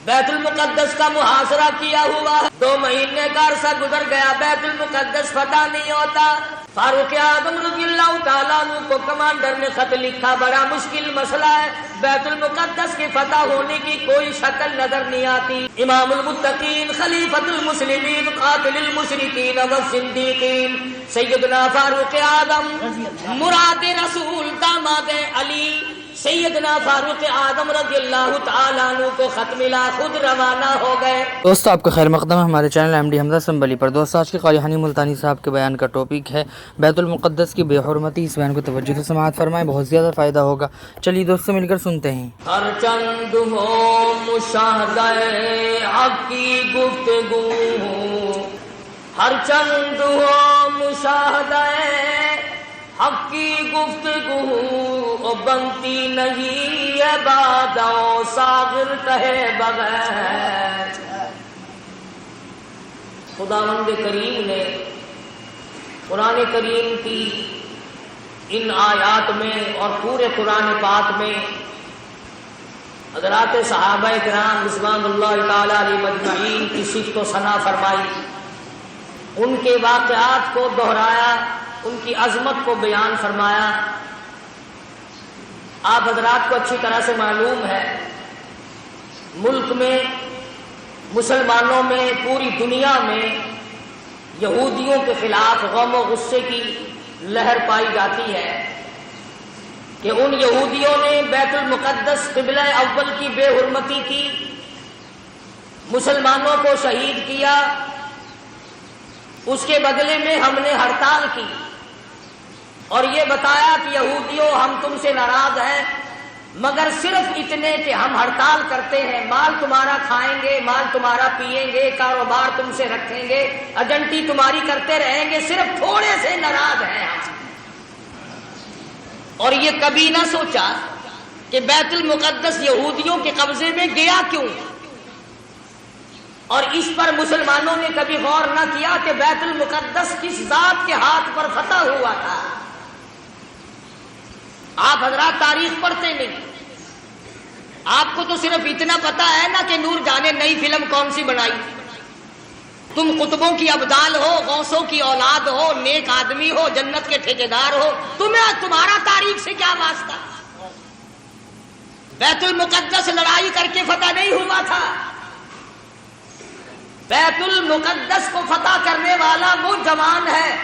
بیت المقدس کا محاصرہ کیا ہوا ہے، 2 مہینے کا عرصہ گزر گیا، بیت المقدس فتح نہیں ہوتا۔ فاروق اعظم رضی اللہ تعالیٰ عنہ کو کمانڈر نے خط لکھا، بڑا مشکل مسئلہ ہے، بیت المقدس کی فتح ہونے کی کوئی شکل نظر نہیں آتی۔ امام المتقین خلیفۃ المسلمین قاتل المشرکین والصدیقین سیدنا فاروق اعظم مراد رسول داماد علی سیدنا فاروق اعظم رضی اللہ تعالیٰ عنہ کو خط ملا، خود روانہ ہو گئے۔ دوستو آپ کا خیر مقدم ہے ہمارے چینل ایم ڈی حمزہ سنبلی پر۔ دوستو آج کے قاری حنی ملتانی صاحب کے بیان کا ٹاپک ہے بیت المقدس کی بے حرمتی۔ اس بیان کو توجہ سے سماعت فرمائیں، بہت زیادہ فائدہ ہوگا۔ چلیے دوستو مل کر سنتے ہیں۔ ہر چند ہو مشاہدہ حق کی گفتگو، ہر چند ہو مشاہدہ حق کی گفتگو، بنتی نہیں ہے بات و ساغر کہے بغیر۔ خداوند کریم نے قرآن کریم کی ان آیات میں اور پورے قرآن پاک میں حضرات صحابہ کرام رضوان اللہ تعالی علیہ مجمعین کی صفت و ثنا فرمائی، ان کے واقعات کو دہرایا، ان کی عظمت کو بیان فرمایا۔ آپ حضرات کو اچھی طرح سے معلوم ہے، ملک میں، مسلمانوں میں، پوری دنیا میں یہودیوں کے خلاف غم و غصے کی لہر پائی جاتی ہے کہ ان یہودیوں نے بیت المقدس قبلہ اول کی بے حرمتی کی، مسلمانوں کو شہید کیا، اس کے بدلے میں ہم نے ہڑتال کی اور یہ بتایا کہ یہودیوں ہم تم سے ناراض ہیں، مگر صرف اتنے کہ ہم ہڑتال کرتے ہیں، مال تمہارا کھائیں گے، مال تمہارا پیئیں گے، کاروبار تم سے رکھیں گے، ایجنٹی تمہاری کرتے رہیں گے، صرف تھوڑے سے ناراض ہیں ہم۔ اور یہ کبھی نہ سوچا کہ بیت المقدس یہودیوں کے قبضے میں گیا کیوں، اور اس پر مسلمانوں نے کبھی غور نہ کیا کہ بیت المقدس کس ذات کے ہاتھ پر فتح ہوا تھا۔ آپ حضرات تاریخ پڑھتے نہیں، آپ کو تو صرف اتنا پتا ہے نا کہ نور جانے نئی فلم کون سی بنائی۔ تم قطبوں کی ابدال ہو، غوثوں کی اولاد ہو، نیک آدمی ہو، جنت کے ٹھیکیدار ہو، تمہارا تاریخ سے کیا واسطہ؟ بیت المقدس لڑائی کر کے فتح نہیں ہوا تھا، بیت المقدس کو فتح کرنے والا وہ جوان ہے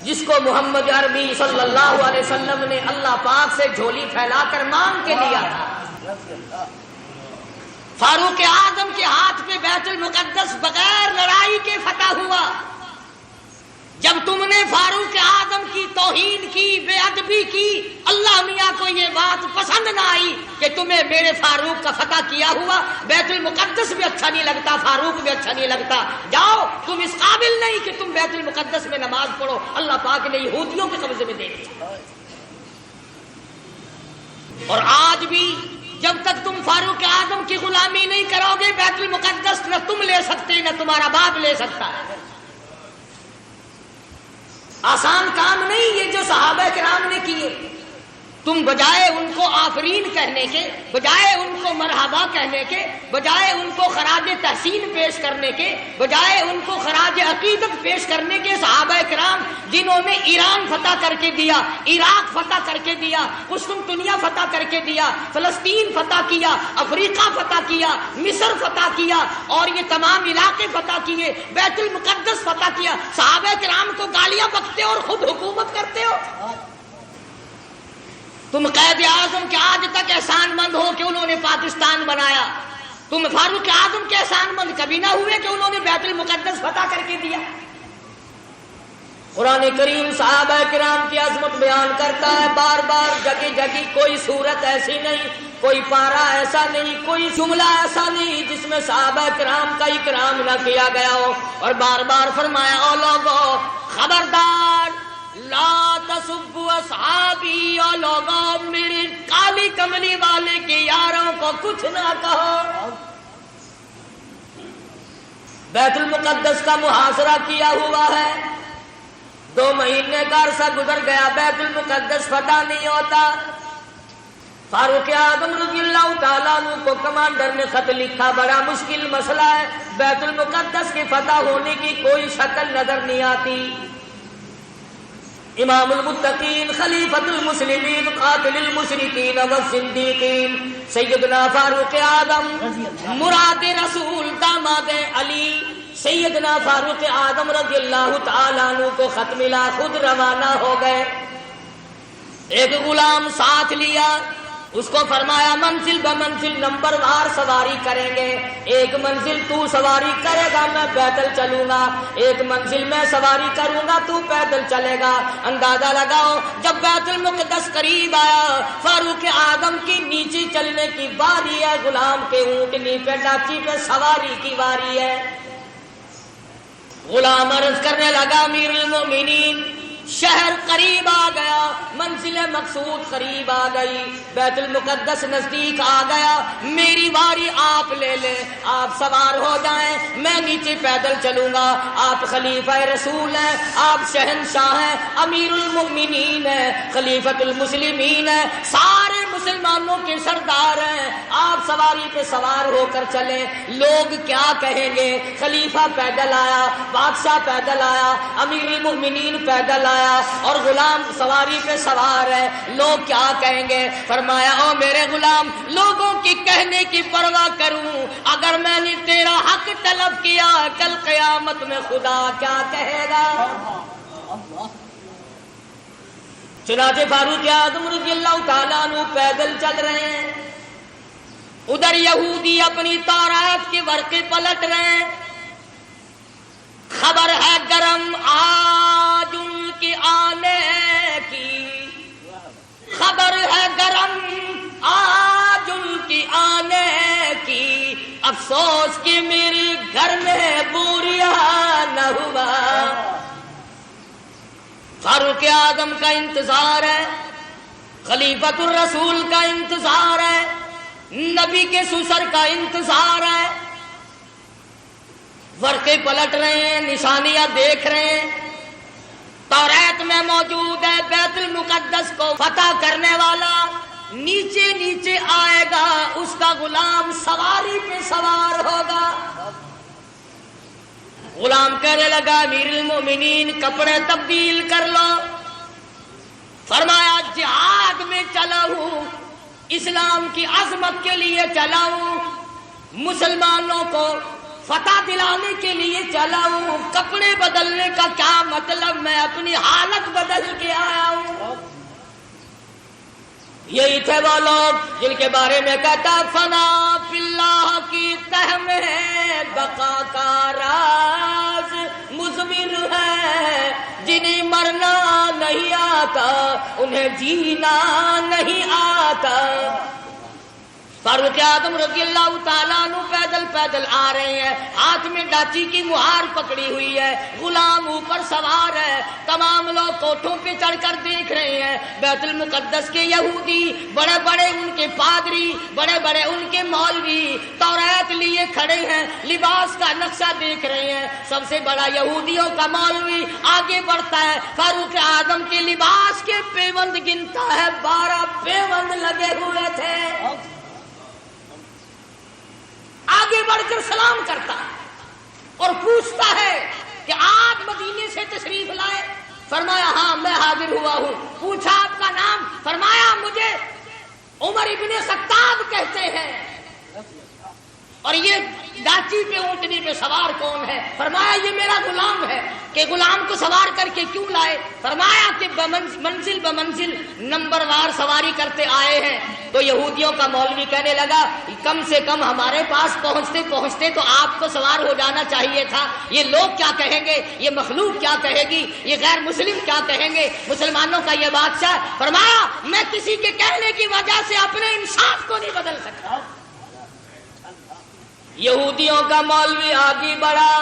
جس کو محمد عربی صلی اللہ علیہ وسلم نے اللہ پاک سے جھولی پھیلا کر مانگ کے لیا تھا۔ فاروق اعظم کے ہاتھ پہ بیت المقدس بغیر لڑائی کے فتح ہوا۔ جب تم نے فاروق اعظم کی توہین کی، بے ادبی کی، اللہ میاں کو یہ بات پسند نہ آئی کہ تمہیں میرے فاروق کا فتح کیا ہوا، بیت المقدس بھی اچھا نہیں لگتا، فاروق بھی اچھا نہیں لگتا، جاؤ تم اس قابل نہیں کہ تم بیت المقدس میں نماز پڑھو، اللہ پاک نے یہودیوں کے قبضے میں دے دیا۔ اور آج بھی جب تک تم فاروق اعظم کی غلامی نہیں کرو گے، بیت المقدس نہ تم لے سکتے نہ تمہارا باپ لے سکتا ہے۔ آسان کام نہیں یہ جو صحابہ کرام نے کیے۔ تم بجائے ان کو آفرین کہنے کے، بجائے ان کو مرحبا کہنے کے، بجائے ان کو خراج تحسین پیش کرنے کے، بجائے ان کو خراج عقیدت پیش کرنے کے، صحابہ کرام جنہوں نے ایران فتح کر کے دیا، عراق فتح کر کے دیا، قسطنطنیہ فتح کر کے دیا، فلسطین فتح کیا، افریقہ فتح کیا، مصر فتح کیا، اور یہ تمام علاقے فتح کیے، بیت المقدس فتح کیا، صحابہ کرام کو گالیاں بکتے ہو اور خود حکومت کرتے ہو۔ تم قائد اعظم کے آج تک احسان مند ہو کہ انہوں نے پاکستان بنایا، تم فاروق اعظم کے احسان مند کبھی نہ ہوئے کہ انہوں نے بیت المقدس فتح کر کے دیا۔ قرآن کریم صحابہ کرام کی عظمت بیان کرتا ہے بار بار، جگہ جگہ، کوئی صورت ایسی نہیں، کوئی پارہ ایسا نہیں، کوئی جملہ ایسا نہیں جس میں صحابہ کرام کا اکرام نہ کیا گیا ہو، اور بار بار فرمایا او لوگو خبردار لا تسبوا اصحابی، اور لوگوں میری کالی کملی والے کے یاروں کو کچھ نہ کہو۔ بیت المقدس کا محاصرہ کیا ہوا ہے، 2 مہینے کا عرصہ گزر گیا، بیت المقدس فتح نہیں ہوتا۔ فاروق اعظم رضی اللہ تعالیٰ عنہ کو کمانڈر نے خط لکھا، بڑا مشکل مسئلہ ہے، بیت المقدس کی فتح ہونے کی کوئی شکل نظر نہیں آتی۔ امام المتقین، خلیفۃ المسلمین، قاتل المشرکین والصدیقین، سیدنا فاروق اعظم، مراد رسول، داماد علی، سیدنا فاروق اعظم رضی اللہ تعالیٰ عنہ کو خط ملا، خود روانہ ہو گئے۔ ایک غلام ساتھ لیا، اس کو فرمایا منزل بمنزل نمبر وار سواری کریں گے، ایک منزل تو سواری کرے گا میں پیدل چلوں گا، ایک منزل میں سواری کروں گا تو پیدل چلے گا۔ اندازہ لگاؤ، جب بیت المقدس قریب آیا، فاروق اعظم کی نیچے چلنے کی باری ہے، غلام کے اونٹنی پہ ڈاچی پہ سواری کی باری ہے۔ غلام عرض کرنے لگا امیر المومنین، شہر قریب آ گیا، منزل مقصود قریب آ گئی، بیت المقدس نزدیک آ گیا، میری باری آپ لے لیں، آپ سوار ہو جائیں، میں نیچے پیدل چلوں گا۔ آپ خلیفہ رسول ہیں، آپ شہنشاہ ہیں، امیر المؤمنین ہیں، خلیفۃ المسلمین ہیں، سارے مسلمانوں کے سردار ہیں، آپ سواری پہ سوار ہو کر چلیں، لوگ کیا کہیں گے؟ خلیفہ پیدل آیا، بادشاہ پیدل آیا، امیر المؤمنین پیدل آیا اور غلام سواری پہ سوار ہے، لوگ کیا کہیں گے؟ فرمایا او میرے غلام، لوگوں کی کہنے کی پرواہ کروں، اگر میں نے تیرا حق طلب کیا، کل قیامت میں خدا کیا کہے گا؟ چنانچہ فاروق اعظم رضی اللہ تعالیٰ عنہ پیدل چل رہے ہیں، ادھر یہودی اپنی تورات کے ورقے پلٹ رہے ہیں، خبر ہے گرم آج ان کی آنے کی، خبر ہے گرم آج ان کی آنے کی، افسوس کہ میرے گھر میں بوریا نہ ہوا۔ فاروق اعظم کا انتظار ہے، خلیفۃ الرسول کا انتظار ہے، نبی کے سسر کا انتظار ہے، ورقے پلٹ رہے ہیں، نشانیاں دیکھ رہے ہیں، تورات میں موجود ہے بیت المقدس کو فتح کرنے والا نیچے نیچے آئے گا، اس کا غلام سواری پہ سوار ہوگا۔ غلام کہنے لگا امیر المومنین کپڑے تبدیل کر لو، فرمایا جہاد میں چلا ہوں، اسلام کی عظمت کے لیے چلا ہوں، مسلمانوں کو فتح دلانے کے لیے چلا ہوں، کپڑے بدلنے کا کیا مطلب، میں اپنی حالت بدل کے آیا ہوں۔ یہی تھے وہ لوگ جن کے بارے میں کہتا فنا فی اللہ کی تہ میں بقا کا راز مضمر ہے، جنہیں مرنا نہیں آتا انہیں جینا نہیں آتا۔ فاروق اعظم رضی اللہ تعالیٰ عنہ پیدل پیدل آ رہے ہیں، ہاتھ میں ڈاچی کی مہار پکڑی ہوئی ہے، غلام اوپر سوار ہے، تمام لوگ کوٹھوں پہ چڑھ کر دیکھ رہے ہیں، بیت المقدس کے یہودی، بڑے بڑے ان کے پادری، بڑے بڑے ان کے مولوی تورات لیے کھڑے ہیں، لباس کا نقشہ دیکھ رہے ہیں، سب سے بڑا یہودیوں کا مولوی آگے بڑھتا ہے، فاروق اعظم کے لباس کے پیوند گنتا ہے، 12 پیوند لگے ہوئے تھے، آگے بڑھ کر سلام کرتا ہے اور پوچھتا ہے کہ آپ مدینے سے تشریف لائے؟ فرمایا ہاں میں حاضر ہوا ہوں۔ پوچھا آپ کا نام؟ فرمایا مجھے عمر ابن خطاب کہتے ہیں۔ اور یہ ڈاچی پہ اونٹنی پہ سوار کون ہے؟ فرمایا یہ میرا غلام ہے۔ کہ غلام کو سوار کر کے کیوں لائے؟ فرمایا کہ منزل بمنزل نمبر وار سواری کرتے آئے ہیں۔ تو یہودیوں کا مولوی کہنے لگا کم سے کم ہمارے پاس پہنچتے پہنچتے تو آپ کو سوار ہو جانا چاہیے تھا، یہ لوگ کیا کہیں گے، یہ مخلوق کیا کہے گی، یہ غیر مسلم کیا کہیں گے، مسلمانوں کا یہ بادشاہ۔ فرمایا میں کسی کے کہنے کی وجہ سے اپنے انصاف کو نہیں بدل سکتا۔ یہودیوں کا مولوی آگے بڑھا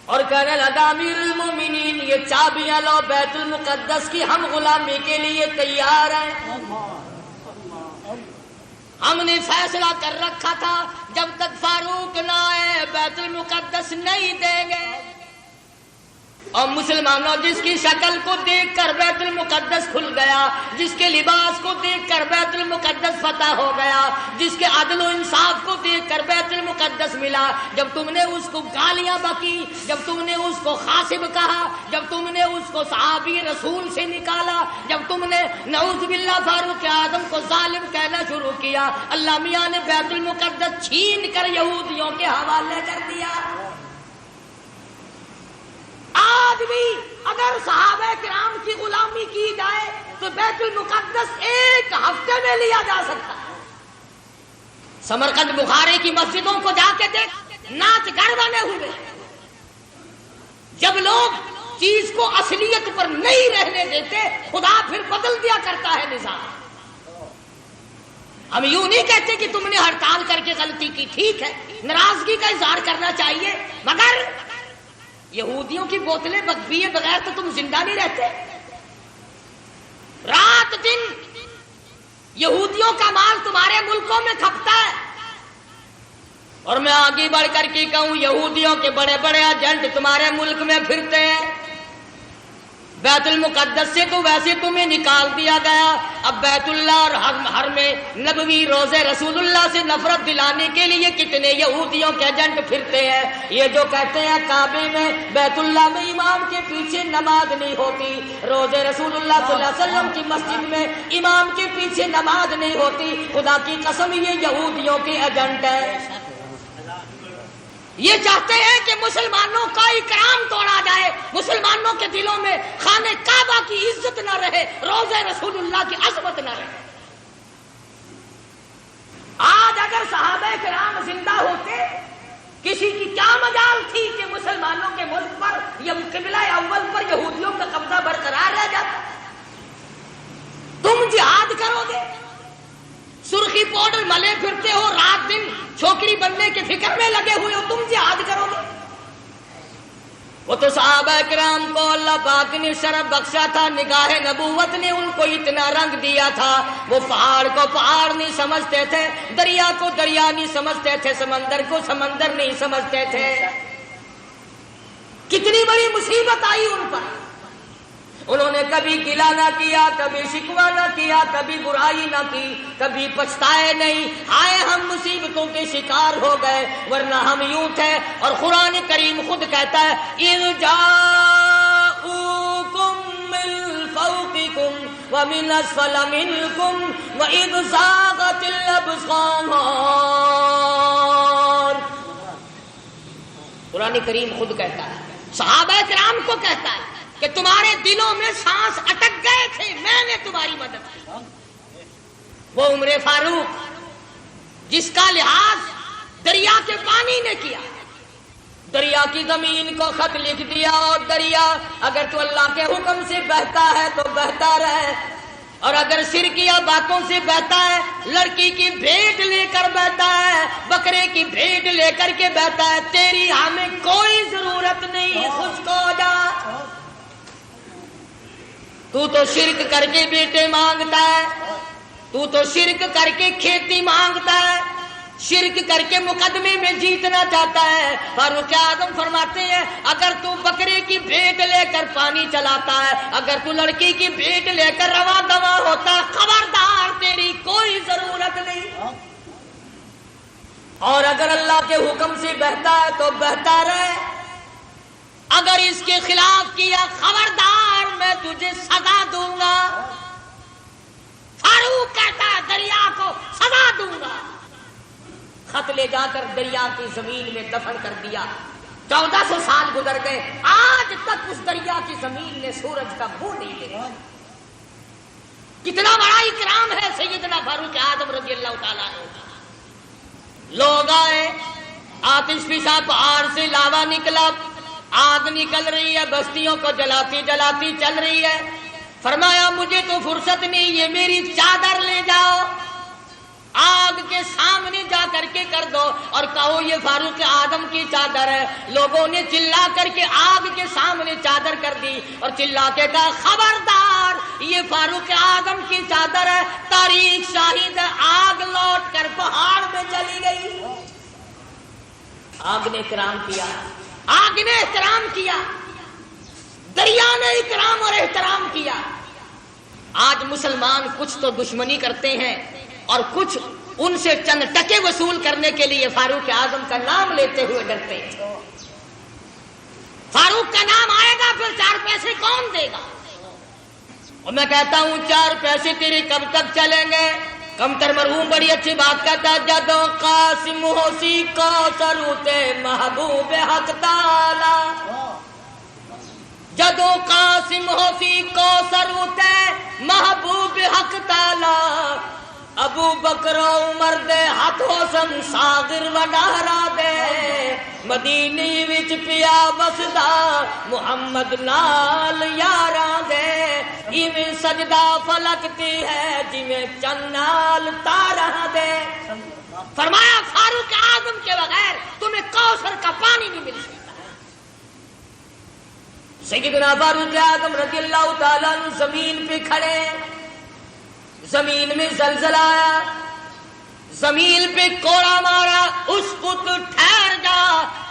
اور کہنے لگا امیر المومنین یہ چابیاں لو بیت المقدس کی، ہم غلامی کے لیے تیار ہیں۔ ہم نے فیصلہ کر رکھا تھا جب تک فاروق نہ آئے بیت المقدس نہیں دیں گے۔ اور مسلمانوں جس کی شکل کو دیکھ کر بیت المقدس کھل گیا، جس کے لباس کو دیکھ کر بیت المقدس فتح ہو گیا، جس کے عدل و انصاف کو دیکھ کر بیت المقدس ملا، جب تم نے اس کو گالیاں بکی، جب تم نے اس کو خاصب کہا، جب تم نے اس کو صحابی رسول سے نکالا، جب تم نے نعوذ باللہ فاروق اعظم کو ظالم کہنا شروع کیا، اللہ میاں نے بیت المقدس چھین کر یہودیوں کے حوالے کر دیا۔ آج بھی اگر صحابہ کرام کی غلامی کی جائے تو بیت المقدس ایک ہفتے میں لیا جا سکتا ہے۔ سمرقند بخارے کی مسجدوں کو جا کے دیکھ، ناچ گھر بنے ہوئے۔ جب لوگ چیز کو اصلیت پر نہیں رہنے دیتے، خدا پھر بدل دیا کرتا ہے نظام۔ ہم یوں نہیں کہتے کہ تم نے ہڑتال کر کے غلطی کی، ٹھیک ہے، ناراضگی کا اظہار کرنا چاہیے، مگر یہودیوں کی بوتلیں پیے بغیر تو تم زندہ نہیں رہتے۔ رات دن یہودیوں کا مال تمہارے ملکوں میں کھپتا ہے، اور میں آگے بڑھ کر کے کہوں یہودیوں کے بڑے بڑے ایجنٹ تمہارے ملک میں پھرتے ہیں۔ بیت المقدس سے تو ویسے تمہیں نکال دیا گیا، اب بیت اللہ اور حرم نبوی روزے رسول اللہ سے نفرت دلانے کے لیے کتنے یہودیوں کے ایجنٹ پھرتے ہیں۔ یہ جو کہتے ہیں کعبے میں بیت اللہ میں امام کے پیچھے نماز نہیں ہوتی، روزے رسول اللہ صلی اللہ علیہ وسلم کی مسجد میں امام کے پیچھے نماز نہیں ہوتی، خدا کی قسم یہ یہودیوں کے ایجنٹ ہے۔ یہ چاہتے ہیں کہ مسلمانوں کا اکرام توڑا جائے، مسلمانوں کے دلوں میں خانہ کعبہ کی عزت نہ رہے، روزے رسول اللہ کی عظمت نہ رہے۔ آج اگر صحابہ کرام زندہ ہوتے، کسی کی کیا مجال تھی کہ مسلمانوں کے ملک پر یا قبلہ اول پر یہودیوں کا قبضہ برقرار رہ جاتا؟ تم جہاد کرو گے، سرخی پاؤڈر ملے پھرتے ہو، رات دن چھوکری بننے کے فکر میں لگے ہوئے ہو، تم جہاد کرو گے؟ وہ تو صحابہ کرام کو اللہ پاک نے شرف بخشا تھا، نگاہ نبوت نے ان کو اتنا رنگ دیا تھا، وہ پہاڑ کو پہاڑ نہیں سمجھتے تھے، دریا کو دریا نہیں سمجھتے تھے، سمندر کو سمندر نہیں سمجھتے تھے۔ کتنی بڑی مصیبت آئی ان پر، انہوں نے کبھی گلہ نہ کیا، کبھی شکوہ نہ کیا، کبھی برائی نہ کی، کبھی پچھتائے نہیں، آئے ہم مصیبتوں کے شکار ہو گئے، ورنہ ہم یوں تھے۔ اور قرآن کریم خود کہتا ہے اِذْ جَاءُوكُم مِّن فَوْقِكُمْ وَمِنْ أَسْفَلَ مِنْكُمْ وَإِذْ زَاغَتِ الْأَبْصَارُ۔ قرآن کریم خود کہتا ہے، صحابہ کرام کو کہتا ہے کہ تمہارے دلوں میں سانس اٹک گئے تھے، میں نے تمہاری مدد کی۔ وہ عمر فاروق جس کا لحاظ دریا کے پانی نے کیا، دریا کی زمین کو خط لکھ دیا، اور دریا اگر تو اللہ کے حکم سے بہتا ہے تو بہتا رہے، اور اگر شرکیہ باتوں سے بہتا ہے، لڑکی کی بھیٹ لے کر بہتا ہے، بکرے کی بھیٹ لے کر کے بہتا ہے، تیری ہمیں کوئی ضرورت نہیں، خشک ہو جا۔ تو شرک کر کے بیٹے مانگتا ہے، تو شرک کر کے کھیتی مانگتا ہے، شرک کر کے مقدمے میں جیتنا چاہتا ہے۔ فاروق اعظم فرماتے ہیں اگر تو بکرے کی بھیٹ لے کر پانی چلاتا ہے، اگر تو لڑکی کی بھیٹ لے کر رواں دواں ہوتا ہے، خبردار تیری کوئی ضرورت نہیں، اور اگر اللہ کے حکم سے بہتا ہے تو بہتا رہے، اگر اس کے خلاف کیا خبردار میں تجھے سزا دوں گا۔ فاروق کہتا ہے دریا کو سزا دوں گا، خط لے جا کر دریا کی زمین میں دفن کر دیا۔ 1400 سال گزر گئے، آج تک اس دریا کی زمین نے سورج کا منہ نہیں دیکھا۔ کتنا بڑا اکرام ہے سیدنا فاروق اعظم رضی اللہ تعالیٰ عنہ۔ لوگ آئے، آتش فشاں پہاڑ سے لاوا نکلا، آگ نکل رہی ہے، بستیوں کو جلاتی جلاتی چل رہی ہے۔ فرمایا مجھے تو فرصت نہیں، یہ میری چادر لے جاؤ، آگ کے سامنے جا کر کے کر دو اور کہو یہ فاروق اعظم کی چادر ہے۔ لوگوں نے چلا کر کے آگ کے سامنے چادر کر دی اور چلا کے کہا خبردار یہ فاروق اعظم کی چادر ہے، تاریخ شاہد ہے۔ آگ لوٹ کر پہاڑ میں چلی گئی۔ آگ نے احترام کیا، آگ نے احترام کیا۔ دریا نے اکرام اور احترام کیا. آج مسلمان کچھ تو دشمنی کرتے ہیں اور کچھ ان سے چند ٹکے وصول کرنے کے لیے فاروق اعظم کا نام لیتے ہوئے ڈرتے ہیں. فاروق کا نام آئے گا پھر 4 پیسے کون دے گا؟ اور میں کہتا ہوں 4 پیسے تیری کب تک چلیں گے؟ کمتر مرحوم بڑی اچھی بات کہتا ہے، جدو قاسم ہوسی کو سروتے محبوب حق تعالی، جدو قاسم ہوسی کو سروتے محبوب حق تعالی، ابو بکر و عمر دے ہاتھوں سن ساغر وڈارا دے، مدینی وچ پیا بسدا محمد نال یاراں دے، ایویں سجدہ فلکتی ہے جویں چن نال تاراں دے. فرمایا فاروق اعظم کے بغیر تمہیں کوثر کا پانی نہیں مل سکتا. سیدنا فاروق اعظم رضی اللہ تعالیٰ عنہ زمین پہ کھڑے، زمین میں زلزلہ آیا، زمین پہ کوڑا مارا، اس پت ٹھہر جا،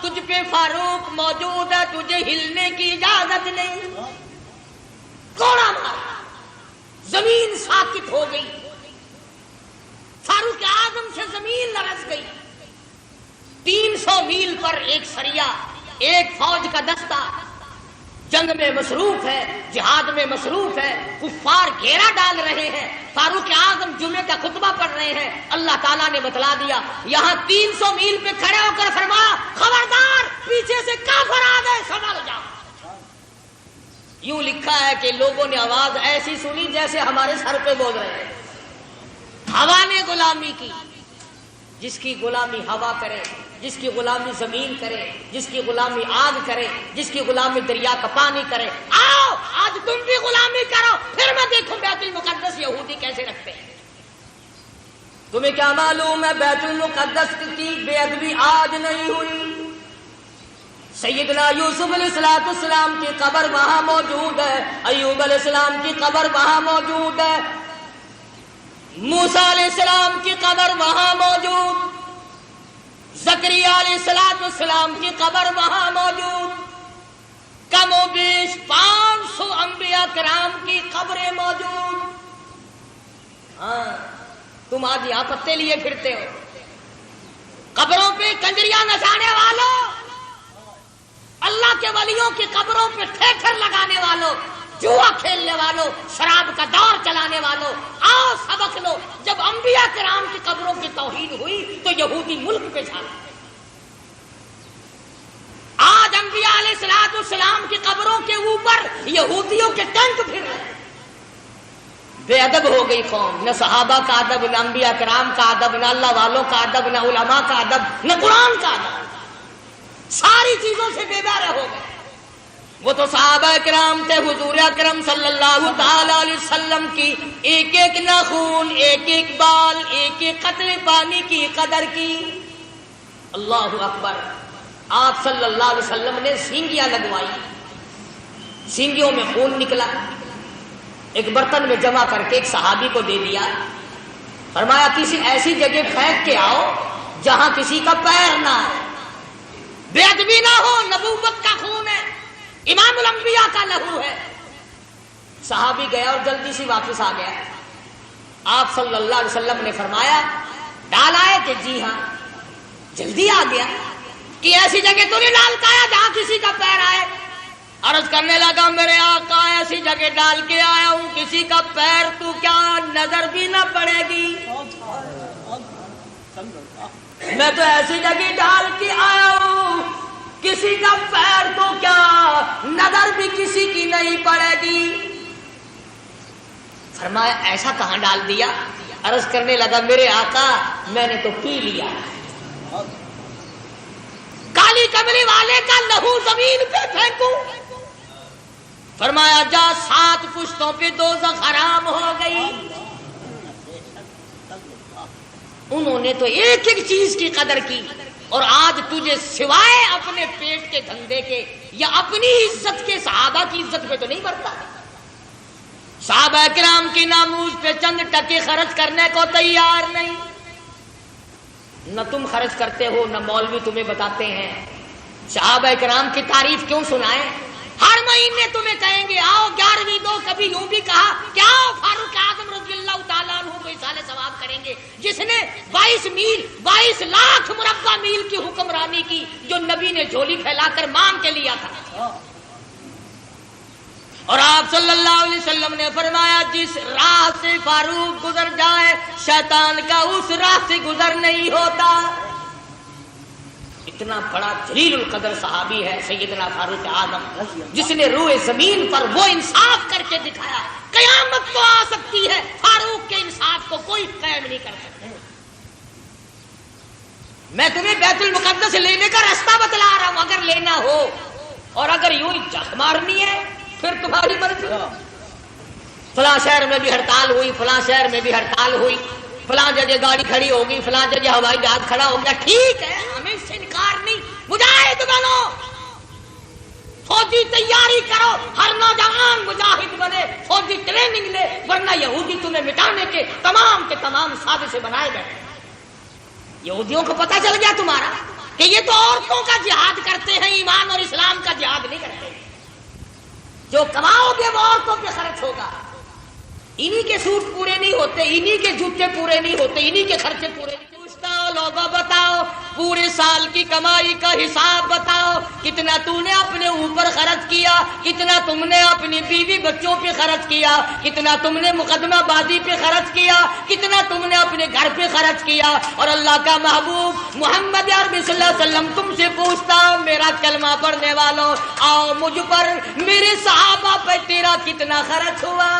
تجھ پہ فاروق موجود ہے، تجھے ہلنے کی اجازت نہیں. کوڑا مارا، زمین ساکت ہو گئی، فاروق اعظم سے زمین لرز گئی. 300 میل پر ایک سریا، ایک فوج کا دستہ جنگ میں مصروف ہے، جہاد میں مصروف ہے، کفار گھیرا ڈال رہے ہیں. فاروق اعظم جمعے کا خطبہ پڑھ رہے ہیں. اللہ تعالیٰ نے بتلا دیا، یہاں 300 میل پہ کھڑے ہو کر فرمایا خبردار پیچھے سے کافر آ گئے، سنبھل جاؤ. یوں لکھا ہے کہ لوگوں نے آواز ایسی سنی جیسے ہمارے سر پہ بول رہے ہیں. ہوا نے غلامی کی، جس کی غلامی ہوا کرے، جس کی غلامی زمین کرے، جس کی غلامی آگ کرے، جس کی غلامی دریا کا پانی کرے. آؤ آج تم بھی غلامی کرو، پھر میں دیکھوں بیت المقدس یہودی کیسے رکھتے ہیں. تمہیں کیا معلوم ہے بیت المقدس کی بے ادبی آج نہیں ہوئی. سیدنا یوسف علیہ السلام کی قبر وہاں موجود ہے، ایوب علیہ السلام کی قبر وہاں موجود ہے، موسیٰ علیہ السلام کی قبر وہاں موجود، زکریا علیہ السلام کی قبر وہاں موجود، کم و بیش 500 انبیاء کرام کی قبریں موجود. ہاں تم آج یہاں پتے لیے پھرتے ہو، قبروں پہ کنجریاں نچانے والوں، اللہ کے ولیوں کی قبروں پہ ٹھیکر لگانے والوں، جوا کھیلنے والوں، شراب کا دور چلانے والوں، آؤ سبق لو. جب انبیاء کرام کی قبروں کی توہین ہوئی تو یہودی ملک پہ چھا گئے. آج انبیاء علیہ السلام کی قبروں کے اوپر یہودیوں کے ٹینک پھر رہے ہیں. بے ادب ہو گئی قوم، نہ صحابہ کا ادب، نہ انبیاء کرام کا ادب، نہ اللہ والوں کا ادب، نہ علماء کا ادب، نہ قرآن کا ادب. ساری چیزوں سے بے بہرے ہو گئے. وہ تو صحابہ کرام تھے، حضور اکرم صلی اللہ تعالی علیہ وسلم کی ایک ایک ناخون، ایک ایک بال، ایک ایک قطرے پانی کی قدر کی. اللہ اکبر. آپ صلی اللہ علیہ وسلم نے سینگیاں لگوائی، سینگیوں میں خون نکلا، ایک برتن میں جمع کر کے ایک صحابی کو دے دیا. فرمایا کسی ایسی جگہ پھینک کے آؤ جہاں کسی کا پیر نہ ہو، بے ادبی نہ ہو، نبوت کا خون ہے، امام الانبیاء کا لہو ہے. صحابی گیا اور جلدی سے واپس آ گیا. آپ صلی اللہ علیہ وسلم نے فرمایا ڈال آئے کہ جی ہاں. جلدی آ گیا کہ ایسی جگہ تو نہیں ڈالتا ہے جہاں کسی کا پیر آئے. عرض کرنے لگا میرے آقا ایسی جگہ ڈال کے آیا ہوں کسی کا پیر تو کیا نظر بھی نہ پڑے گی. میں تو ایسی جگہ ڈال کے آیا ہوں کسی کا پیر تو کیا نظر بھی کسی کی نہیں پڑے گی. فرمایا ایسا کہاں ڈال دیا؟ عرض کرنے لگا میرے آقا میں نے تو پی لیا. کالی کملی والے کا لہو زمین پہ پھینکوں؟ فرمایا جا 7 پشتوں پہ دوزخ حرام ہو گئی. انہوں نے تو ایک ایک چیز کی قدر کی اور آج تجھے سوائے اپنے پیٹ کے دھندے کے یا اپنی عزت کے صحابہ کی عزت پہ تو نہیں بڑھتا. صحابہ کرام کی ناموز پہ چند ٹکے خرچ کرنے کو تیار نہیں. نہ تم خرچ کرتے ہو نہ مولوی تمہیں بتاتے ہیں. صحابہ کرام کی تعریف کیوں سنائیں؟ ہر مہینے تمہیں کہیں گے آؤ 11ویں دو، کبھی یوں بھی کہا کہ آؤ فاروق اعظم رضی اللہ تعالیٰ عنہ کو ایصال ثواب کریں گے، جس نے 22 لاکھ مربع میل کی حکمرانی کی، جو نبی نے جھولی پھیلا کر مانگ کے لیا تھا۔ اور آپ صلی اللہ علیہ وسلم نے فرمایا جس راہ سے فاروق گزر جائے شیطان کا اس راہ سے گزر نہیں ہوتا۔ اتنا بڑا جلیل القدر صحابی ہے سیدنا فاروق اعظم، جس نے روئے زمین پر وہ انصاف کر کے دکھایا۔ قیامت تو آ سکتی ہے، فاروق کے انصاف کو کوئی قائم نہیں کر سکتا۔ میں تمہیں بیت المقدس لینے کا راستہ بتلا رہا ہوں، اگر لینا ہو اور اگر یوں جھک مارنی ہے پھر تمہاری مرضی۔ فلاں شہر میں بھی ہڑتال ہوئی، فلاں شہر میں بھی ہڑتال ہوئی، فلاں جگہ گاڑی کھڑی ہوگی، فلاں جگہ ہوائی جہاز کھڑا ہو گیا، ٹھیک ہے، ہمیں اس سے انکار نہیں۔ مجاہد بنو، فوجی تیاری کرو، ہر نوجوان مجاہد بنے، فوجی ٹریننگ لے، ورنہ یہودی تمہیں مٹانے کے تمام سازشیں بنائے بیٹھے۔ یہودیوں کو پتہ چل گیا تمہارا کہ یہ تو عورتوں کا جہاد کرتے ہیں، ایمان اور اسلام کا جہاد نہیں کرتے۔ جو کماؤ گے وہ عورتوں پہ خرچ ہوگا، انہی کے سوٹ پورے نہیں ہوتے، انہی کے جوتے پورے نہیں ہوتے، انہی کے خرچے پورے نہیں ہوتے۔ لوگوں بتاؤ پورے سال کی کمائی کا حساب بتاؤ، کتنا تو نے اپنے اوپر خرچ کیا، کتنا تم نے اپنی بیوی بچوں پہ خرچ کیا، کتنا تم نے مقدمہ بازی پہ خرچ کیا، کتنا تم نے اپنے گھر پہ خرچ کیا۔ اور اللہ کا محبوب محمد عربی صلی اللہ علیہ وسلم تم سے پوچھتا ہوں، میرا کلمہ پڑھنے والوں، آؤ مجھ پر، میرے صحابہ پہ تیرا کتنا خرچ ہوا؟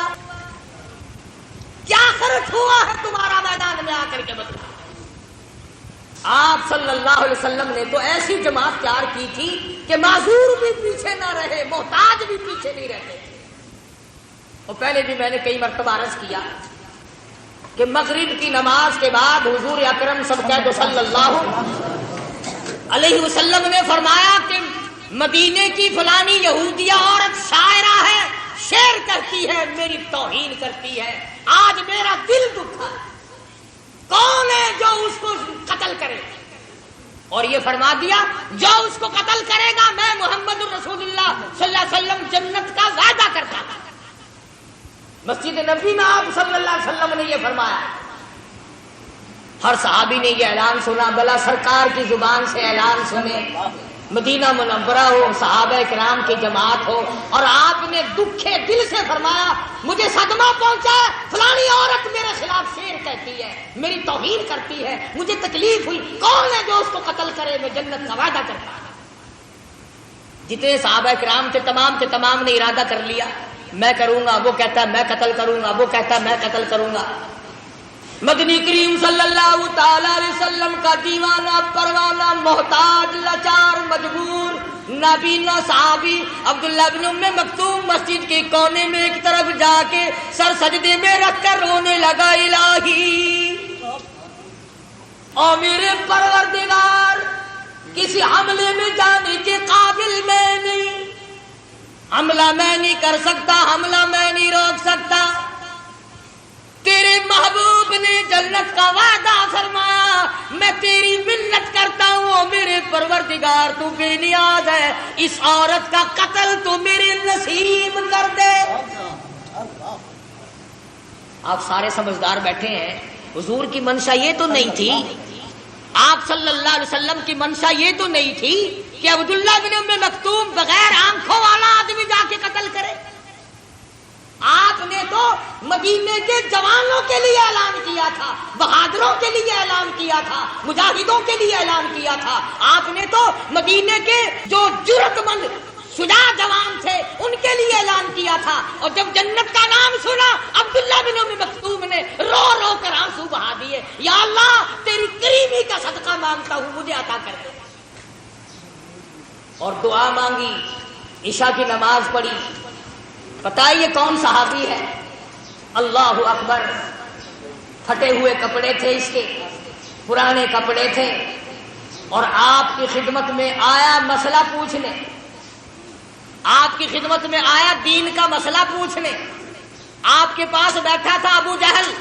کیا خرچ ہوا ہے تمہارا میدان میں آ کر کے بتاؤ۔ آپ صلی اللہ علیہ وسلم نے تو ایسی جماعت تیار کی تھی کہ معذور بھی پیچھے نہ رہے، محتاج بھی پیچھے نہیں رہتے۔ اور پہلے بھی میں نے کئی مرتبہ عرض کیا کہ مغرب کی نماز کے بعد حضور اکرم صلی اللہ علیہ وسلم نے فرمایا کہ مدینے کی فلانی یہودیہ عورت شاعرہ ہے، شعر کرتی ہے، میری توہین کرتی ہے، آج میرا دل دکھا، کون ہے جو اس کو قتل کرے؟ اور یہ فرما دیا جو اس کو قتل کرے گا میں محمد رسول اللہ صلی اللہ علیہ وسلم جنت کا وعدہ کرتا تھا۔ مسجد نبی میں آپ صلی اللہ علیہ وسلم نے یہ فرمایا۔ ہر صحابی نے یہ اعلان سنا، بلا سرکار کی زبان سے اعلان سنے، مدینہ منورہ ہو، صحابہ کرام کی جماعت ہو، اور آپ نے دکھے دل سے فرمایا مجھے صدمہ پہنچا، فلانی عورت میرے خلاف شعر کہتی ہے، میری توہین کرتی ہے، مجھے تکلیف ہوئی، کون ہے جو اس کو قتل کرے؟ میں جنت کا وعدہ کرتا۔ جتنے صحابہ کرام تھے تمام نے ارادہ کر لیا، میں کروں گا، وہ کہتا ہے میں قتل کروں گا، وہ کہتا ہے میں قتل کروں گا۔ مدنی کریم صلی اللہ تعالی علیہ وسلم کا دیوانہ پروانہ، محتاج، لاچار، مجبور، نابینا صحابی عبداللہ بن ام مکتوم مسجد کے کونے میں ایک طرف جا کے سر سجدے میں رکھ کر رونے لگا، الہی اور میرے پروردگار، کسی حملے میں جانے کے قابل میں نہیں، حملہ میں نہیں کر سکتا، حملہ میں نہیں روک سکتا، تیرے محبوب نے جنت کا وعدہ فرمایا، میں تیری منت کرتا ہوں میرے پروردگار، تو بے نیاز ہے، اس عورت کا قتل تو میرے نصیب کر دے۔ آپ سارے سمجھدار بیٹھے ہیں، حضور کی منشا یہ تو نہیں تھی، آپ صلی اللہ علیہ وسلم کی منشا یہ تو نہیں تھی کہ عبداللہ بن ام مکتوم بغیر آنکھوں والا آدمی جا کے قتل کرے۔ آپ نے تو مدینے کے جوانوں کے لیے اعلان کیا تھا، بہادروں کے لیے اعلان کیا تھا، مجاہدوں کے لیے اعلان کیا تھا۔ آپ نے تو مدینے کے جو جرأت مند شجاع جوان تھے ان کے لیے اعلان کیا تھا، اور جب جنت کا نام سنا عبداللہ بن ام مکتوم نے رو رو کر آنسو بہا دیے، یا اللہ تیری کریمی کا صدقہ مانگتا ہوں، مجھے عطا کر دے۔ اور دعا مانگی، عشاء کی نماز پڑھی۔ پتہ ہے یہ کون صحابی ہے؟ اللہ اکبر، پھٹے ہوئے کپڑے تھے اس کے، پرانے کپڑے تھے، اور آپ کی خدمت میں آیا مسئلہ پوچھنے، آپ کی خدمت میں آیا دین کا مسئلہ پوچھنے۔ آپ کے پاس بیٹھا تھا ابو جہل،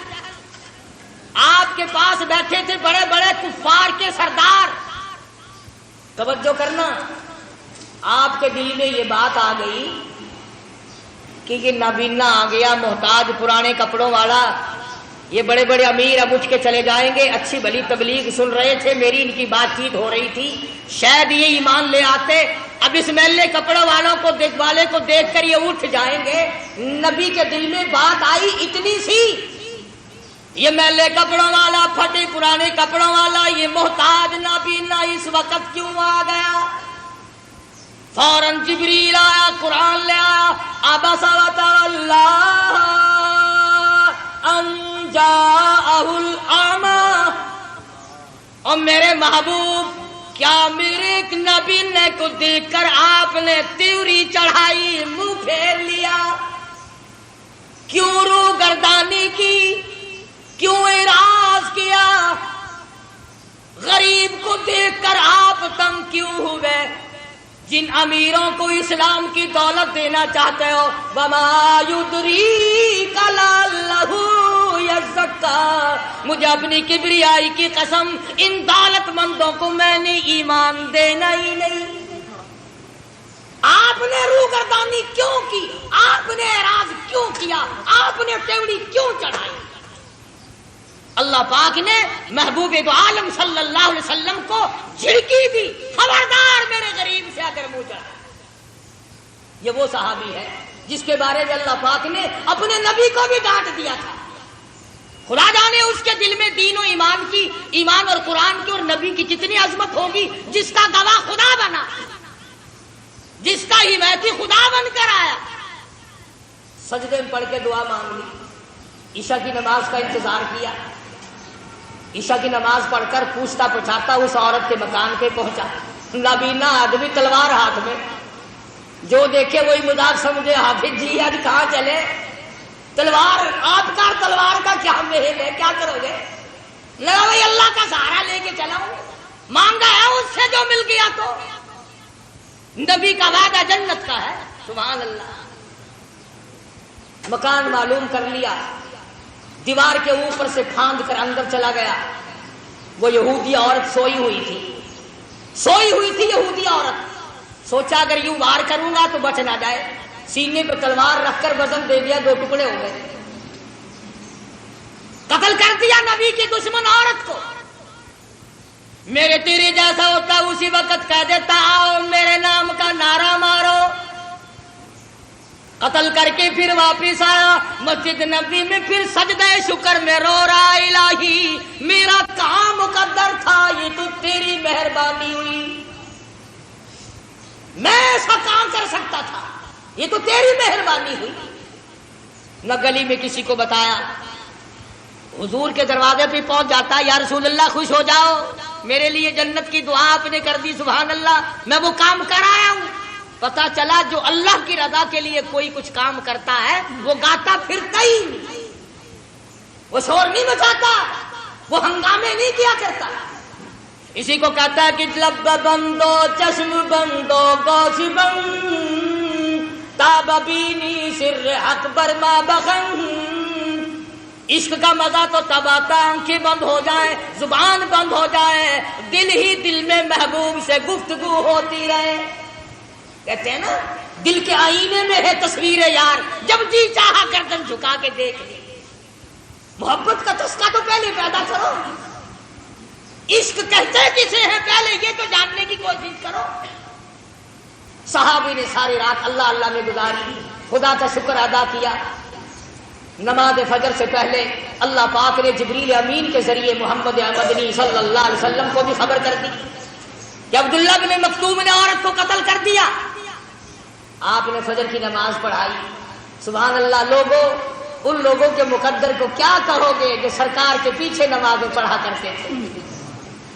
آپ کے پاس بیٹھے تھے بڑے بڑے کفار کے سردار۔ توجہ کرنا، آپ کے دل میں یہ بات آ گئی کہ یہ نابینا آ گیا محتاج پرانے کپڑوں والا، یہ بڑے بڑے امیر اب اٹھ کے چلے جائیں گے، اچھی بھلی تبلیغ سن رہے تھے، میری ان کی بات چیت ہو رہی تھی، شاید یہ ایمان لے آتے، اب اس میلے کپڑوں والوں کو دیکھ کر یہ اٹھ جائیں گے۔ نبی کے دل میں بات آئی اتنی سی، یہ میلے کپڑوں والا، پھٹے پرانے کپڑوں والا، یہ محتاج نابینا اس وقت کیوں آ گیا؟ فوراً جبریل آیا، قرآن لے آیا، عبس وتولی ان جاءہ الاعمی۔ اور میرے محبوب، کیا میرے ایک نبی نے کو دیکھ کر آپ نے تیوری چڑھائی، منہ پھیر لیا؟ کیوں روح گردانی کی؟ کیوں اعراض کیا؟ غریب کو دیکھ کر آپ تنگ کیوں ہوئے؟ جن امیروں کو اسلام کی دولت دینا چاہتے ہو، وما یدریک لعلہ یزکا، مجھے اپنی کبریائی کی قسم، ان دولت مندوں کو میں نے ایمان دینا ہی نہیں۔ آپ نے روگردانی کیوں کی؟ آپ نے اعراض کیوں کیا؟ آپ نے تیوڑی کیوں چڑھائی؟ اللہ پاک نے محبوب دو عالم صلی اللہ علیہ وسلم کو جھڑکی دی، خبردار میرے غریب سے اگر منہ چڑھا۔ یہ وہ صحابی ہے جس کے بارے میں اللہ پاک نے اپنے نبی کو بھی ڈانٹ دیا تھا۔ خدا جانے اس کے دل میں دین و ایمان اور قرآن کی اور نبی کی کتنی عظمت ہوگی، جس کا گواہ خدا بنا، جس کا حمایتی خدا بن کر آیا۔ سجدے میں پڑھ کے دعا مانگ لی، عشاء کی نماز کا انتظار کیا، عشاء کی نماز پڑھ کر پوچھتا پچھاتا اس عورت کے مکان پہ پہنچا، نابینا آدمی تلوار ہاتھ میں، جو دیکھے وہی مذاق سمجھے، حافظ جی آج کہاں چلے؟ تلوار، آپ کا تلوار کا کیا محل ہے، کیا کرو گے؟ لگا بھائی اللہ کا سہارا لے کے چلا ہوں، مانگا ہے اس سے جو مل گیا تو۔ نبی کا وعدہ جنت کا ہے، سبحان اللہ۔ مکان معلوم کر لیا، دیوار کے اوپر سے پھاند کر اندر چلا گیا۔ وہ یہودی عورت سوئی ہوئی تھی یہودی عورت، سوچا اگر یوں وار کروں گا تو بچ نہ جائے، سینے پہ تلوار رکھ کر وزن دے دیا، 2 ٹکڑے ہو گئے، قتل کر دیا نبی کی دشمن عورت کو۔ میرے تیرے جیسا ہوتا اسی وقت کہہ دیتا آؤ میرے نام کا نعرہ مارو۔ قتل کر کے پھر واپس آیا مسجد نبی میں، پھر سجدہ شکر میں رو رہا، الہی میرا کام مقدر تھا، یہ تو تیری مہربانی ہوئی، میں ایسا کام کر سکتا تھا، یہ تو تیری مہربانی ہوئی۔ نہ گلی میں کسی کو بتایا، حضور کے دروازے پہ پہنچ جاتا، یا رسول اللہ خوش ہو جاؤ، میرے لیے جنت کی دعا آپ نے کر دی، سبحان اللہ، میں وہ کام کر آیا ہوں۔ پتا چلا جو اللہ کی رضا کے لیے کوئی کچھ کام کرتا ہے وہ گاتا پھرتا ہی نہیں، وہ شور نہیں مچاتا، وہ ہنگامے نہیں کیا کرتا۔ اسی کو کہتا ہے کہ لب بندو چشم بندو گوش بند، تاب بینی سر حق برما بخن۔ عشق کا مزہ تو تب آتا آنکھیں بند ہو جائے، زبان بند ہو جائے، دل ہی دل میں محبوب سے گفتگو ہوتی رہے۔ کہتے ہیں نا دل کے آئینے میں ہے تصویر یار، جب جی چاہا گردن جھکا کے دیکھ لی۔ محبت کا تسکا تو پہلے پیدا کرو، عشق کہتے کسے ہیں پہلے یہ تو جاننے کی کوشش کرو۔ صحابی نے ساری رات اللہ اللہ میں گزاری، خدا کا شکر ادا کیا۔ نماز فجر سے پہلے اللہ پاک نے جبریل امین کے ذریعے محمد مدنی صلی اللہ علیہ وسلم کو بھی خبر کر دی کہ عبداللہ بن مکتوم نے عورت کو قتل کر دیا۔ آپ نے فجر کی نماز پڑھائی، سبحان اللہ۔ لوگوں، ان لوگوں کے مقدر کو کیا کہو گے جو سرکار کے پیچھے نمازیں پڑھا کرتے تھے،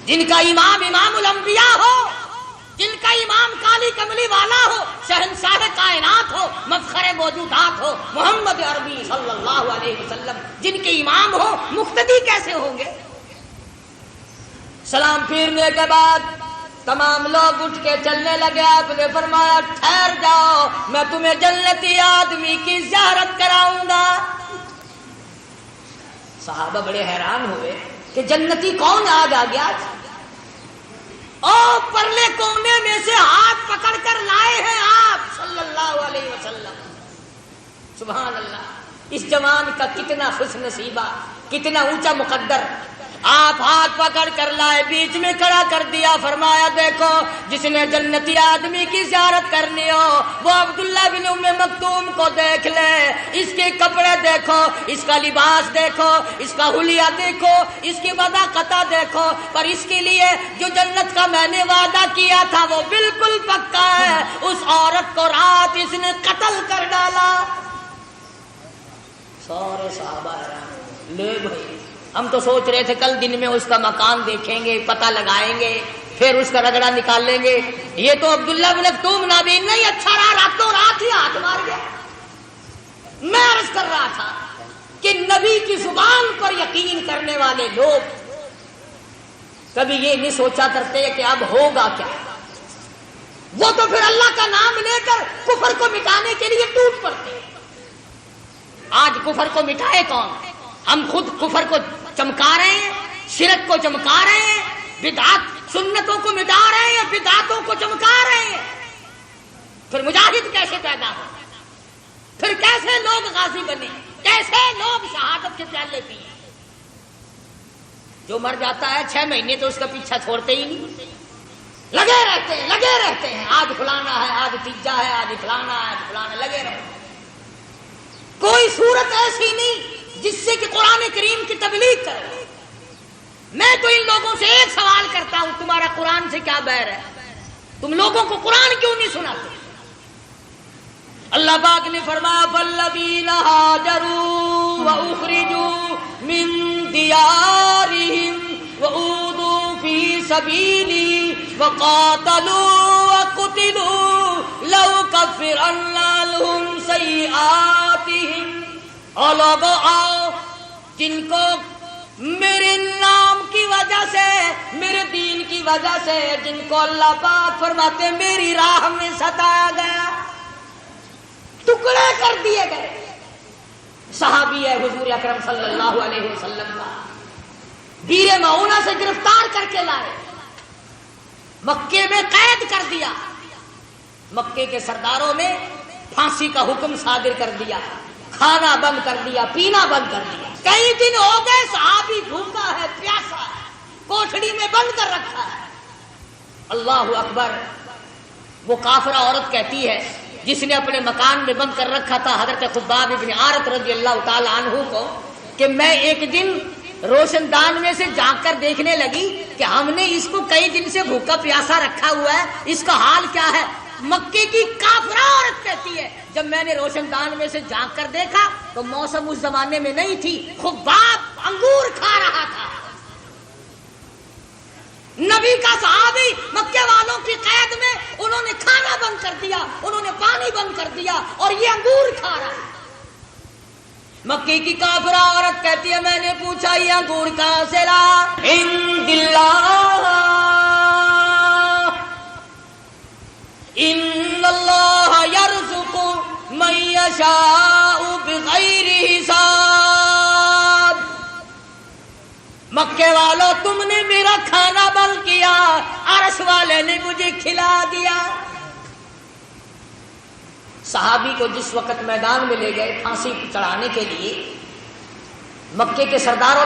جن کا امام امام الانبیاء ہو، جن کا امام کالی کملی والا ہو، شہنشاہ کائنات ہو، مفخر موجودات ہو، محمد عربی صلی اللہ علیہ وسلم جن کے امام ہو، مقتدی کیسے ہوں گے؟ سلام پھیرنے کے بعد تمام لوگ اٹھ کے چلنے لگے۔ آپ نے فرمایا ٹھہر جاؤ، میں تمہیں جنتی آدمی کی زیارت کراؤں گا۔ صحابہ بڑے حیران ہوئے کہ جنتی کون آ گیا؟ او پرلے کونے میں سے ہاتھ پکڑ کر لائے اللہ علیہ وسلم. سبحان اللہ. اس جوان کا کتنا خوش نصیبہ, کتنا اونچا مقدر. آپ ہاتھ پکڑ کر لائے, بیچ میں کھڑا کر دیا, فرمایا دیکھو جس نے جنتی آدمی کی زیارت کرنی ہو وہ عبداللہ بن ام مکتوم کو دیکھ لے. اس کے کپڑے دیکھو, اس کا لباس دیکھو, اس کا حلیہ دیکھو, اس کی وضاقتہ دیکھو, پر اس کے لیے جو جنت کا میں نے وعدہ کیا تھا وہ بالکل پکا ہے. اس عورت کو رات اس نے قتل کر ڈالا. سارے صحابہ لے بھائی, ہم تو سوچ رہے تھے کل دن میں اس کا مکان دیکھیں گے, پتہ لگائیں گے, پھر اس کا رگڑا نکال لیں گے. یہ تو عبداللہ بن مکتوم نابین نہیں, اچھا رہا راتوں رات ہی ہاتھ مار گیا. میں عرض کر رہا تھا کہ نبی کی زبان پر یقین کرنے والے لوگ کبھی یہ نہیں سوچا کرتے کہ اب ہوگا کیا. وہ تو پھر اللہ کا نام لے کر کفر کو مٹانے کے لیے ٹوٹ پڑتے. آج کفر کو مٹائے کون؟ ہم خود کفر کو چمکا رہے ہیں, شرک کو چمکا رہے ہیں, بدعات سنتوں کو مٹا رہے ہیں, بدعاتوں کو چمکا رہے ہیں. پھر مجاہد کیسے پیدا ہو, پھر کیسے لوگ غازی بنے, کیسے لوگ شہادت کے پیالے پیے. جو مر جاتا ہے 6 مہینے تو اس کا پیچھا چھوڑتے ہی نہیں, لگے رہتے ہیں. آج فلانا ہے, آج تیجا ہے, آج فلانا ہے, آج فلانا, لگے رہتے. کوئی صورت ایسی نہیں جس سے کہ قرآن کریم کی تبلیغ کرو. میں تو ان لوگوں سے ایک سوال کرتا ہوں, تمہارا قرآن سے کیا بیر ہے؟ تم لوگوں کو قرآن کیوں نہیں سناتے؟ اللہ پاک نے فرمایا فالذین ہاجروا واخرجوا من دیارہم وأوذوا فی سبیلی وقاتلوا وقتلوا لأکفرن عنہم سیئاتہم. اور لوگوں آؤ جن کو میرے نام کی وجہ سے, میرے دین کی وجہ سے, جن کو اللہ پاک فرماتے میری راہ میں ستایا گیا, ٹکڑے کر دیے گئے. صحابی ہے حضور اکرم صلی اللہ علیہ وسلم کا, بیر معونہ سے گرفتار کر کے لائے, مکے میں قید کر دیا, مکے کے سرداروں نے پھانسی کا حکم صادر کر دیا, کھانا بند کر دیا, پینا بند کر دیا. کئی دن ہو گئے صحابی بھوکا ہے, پیاسا ہے, کوٹھڑی میں بند کر رکھا ہے. اللہ اکبر. وہ کافرہ عورت کہتی ہے جس نے اپنے مکان میں بند کر رکھا تھا حضرت خباب ابن عارت رضی اللہ تعالی عنہ کو, کہ میں ایک دن روشن دان میں سے جھانک کر دیکھنے لگی کہ ہم نے اس کو کئی دن سے بھوکا پیاسا رکھا ہوا ہے, اس کا حال کیا ہے. مکے کی کافرہ عورت کہتی ہے جب میں نے روشن دان میں سے جھانک کر دیکھا تو موسم اس زمانے میں نہیں تھی, خباب انگور کھا رہا تھا. نبی کا صحابی مکے والوں کی قید میں, انہوں نے کھانا بند کر دیا, انہوں نے پانی بند کر دیا, اور یہ انگور کھا رہا ہے. مکے کی کافرہ عورت کہتی ہے میں نے پوچھا یہ انگور کہاں سے لا؟ عند اللہ, ان اللہ یرزق من یشاء بغیر حساب. مکے والوں تم نے میرا کھانا بند کیا, عرش والے نے مجھے کھلا دیا. صحابی کو جس وقت میدان میں لے گئے پھانسی چڑھانے کے لیے, مکے کے سرداروں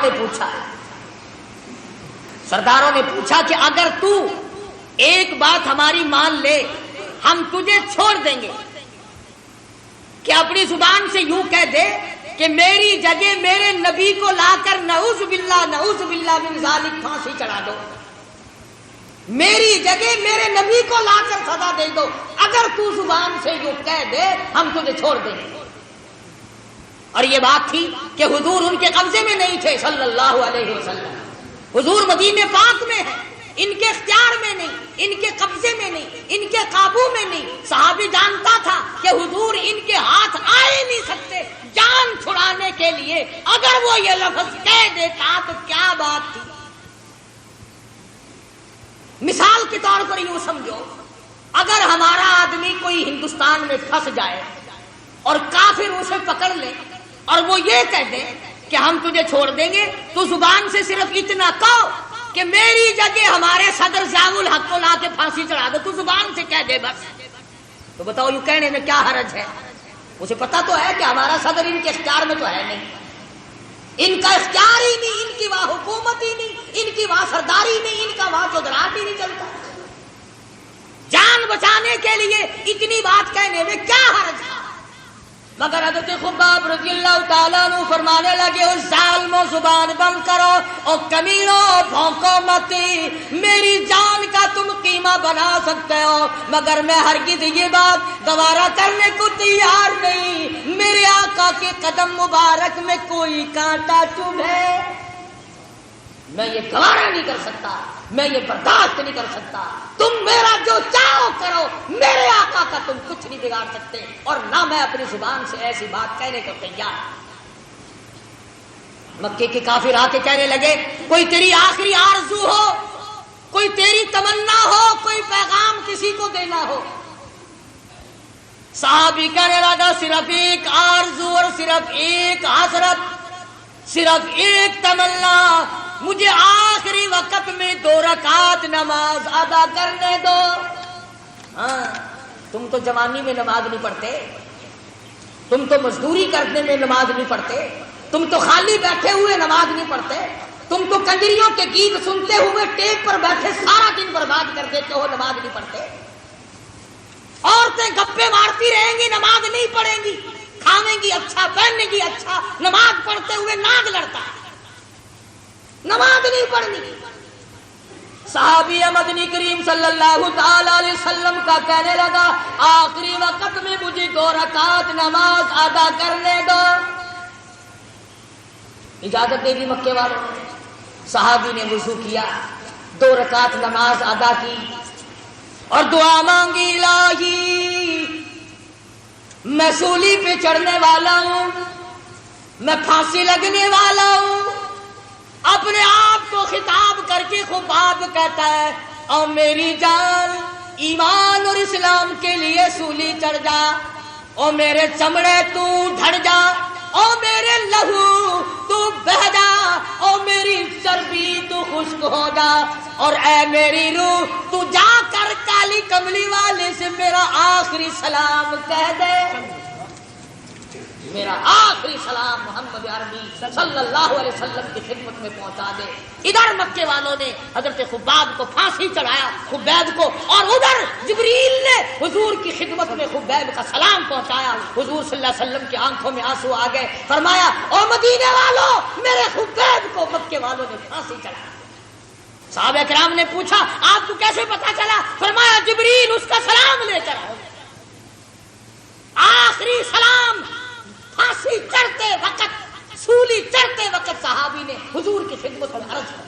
نے پوچھا کہ اگر تو ایک بات ہماری مان لے ہم تجھے چھوڑ دیں گے, کہ اپنی زبان سے یوں کہہ دے کہ میری جگہ میرے نبی کو لا کر نعوذ باللہ من ذالک پھانسی چڑھا دو, میری جگہ میرے نبی کو لا کر سزا دے دو, اگر تو زبان سے یوں کہہ دے ہم تجھے چھوڑ دیں گے. اور یہ بات تھی کہ حضور ان کے قبضے میں نہیں تھے صلی اللہ علیہ وسلم, حضور مدینے پاک میں ہے, ان کے اختیار میں نہیں, ان کے قبضے میں نہیں, ان کے قابو میں نہیں. صحابی جانتا تھا کہ حضور ان کے ہاتھ آ ہی نہیں سکتے, جان چھڑانے کے لیے اگر وہ یہ لفظ کہہ دیتا تو کیا بات تھی. مثال کے طور پر یوں سمجھو, اگر ہمارا آدمی کوئی ہندوستان میں پھنس جائے اور کافر اسے پکڑ لے اور وہ یہ کہہ دے کہ ہم تجھے چھوڑ دیں گے, تو زبان سے صرف اتنا کہو کہ میری جگہ ہمارے صدر ضیاء الحق کو لا کے پھانسی چڑھا دو, تو زبان سے کہہ دے بس. تو بتاؤ یوں کہنے میں کیا حرج ہے؟ مجھے پتا تو ہے کہ ہمارا صدر ان کے اختیار میں تو ہے نہیں، ان کا اختیار ہی نہیں، ان کی وہاں حکومت ہی نہیں، ان کی وہاں سرداری نہیں، ان کا وہاں چودراہٹ ہی نہیں چلتا۔ جان بچانے کے لیے اتنی بات کہنے میں کیا حرج تھا؟ مگر حضرت خباب رضی اللہ تعالیٰ عنہ فرمانے لگے اس ظالموں زبان بند کرو اور کمینوں بھونکو مت، میری جان کا تم قیمہ بنا سکتے ہو مگر میں ہرگز یہ بات گوارا کرنے کو تیار نہیں، میرے آقا کے قدم مبارک میں کوئی کانٹا چبھے میں یہ گوارا نہیں کر سکتا، میں یہ برداشت نہیں کر سکتا۔ تم میرا جو چاہو کرو، میرے آقا کا تم کچھ نہیں بگاڑ سکتے، اور نہ میں اپنی زبان سے ایسی بات کہنے کو تیار۔ مکے کے کافر آ کے کہنے لگے کوئی تیری آخری آرزو ہو، کوئی تیری تمنا ہو، کوئی پیغام کسی کو دینا ہو۔ صحابی کہنے لگا صرف ایک آرزو اور صرف ایک حسرت، صرف ایک تمنا، مجھے آخری وقت میں 2 رکعت نماز ادا کرنے دو۔ ہاں تم تو جوانی میں نماز نہیں پڑھتے، تم تو مزدوری کرنے میں نماز نہیں پڑھتے، تم تو خالی بیٹھے ہوئے نماز نہیں پڑھتے، تم تو کنجریوں کے گیت سنتے ہوئے ٹیپ پر بیٹھے سارا دن برباد کر دیتے ہو، نماز نہیں پڑھتے۔ عورتیں گپے مارتی رہیں گی، نماز نہیں پڑھیں گی، کھاویں گی اچھا، پہنیں گی اچھا، نماز پڑھتے ہوئے ناگ لڑتا ہے، نماز نہیں پڑھنی۔ صحابی مدنی کریم صلی اللہ تعالی علیہ وسلم کا کہنے لگا آخری وقت میں مجھے 2 رکعت نماز ادا کرنے دو۔ اجازت دے دی مکے والوں نے۔ صحابی نے وضو کیا، 2 رکعت نماز ادا کی اور دعا مانگی الہی میں سولی پہ چڑھنے والا ہوں، میں پھانسی لگنے والا ہوں۔ اپنے آپ کو خطاب کر کے خباب کہتا ہے اور میری جان ایمان اور اسلام کے لیے سولی چڑھ جا، اور میرے چمڑے تو ڈھڑ جا، اور میرے لہو تو بہہ جا، اور میری چربی تو خشک ہو جا، اور اے میری روح تو جا کر کالی کملی والے سے میرا آخری سلام کہہ دے، میرا آخری سلام محمد عربی صلی اللہ علیہ وسلم کی خدمت میں پہنچا دے۔ ادھر مکے والوں نے حضرت خباب کو پھانسی چڑھایا، خبیب کو، اور ادھر جبریل نے حضور کی خدمت میں خبیب کا سلام پہنچایا۔ حضور صلی اللہ علیہ وسلم کی آنکھوں میں آنسو آ گئے، فرمایا او مدینے والوں میرے خبیب کو مکے والوں نے پھانسی چڑھایا۔ صحابہ کرام نے پوچھا آپ کو کیسے پتا چلا؟ فرمایا جبریل اس کا سلام لے کر آؤ۔ آخری سلام پھانسی چڑھتے وقت، سولی چڑھتے وقت صحابی نے حضور کی خدمت میں عرض کیا۔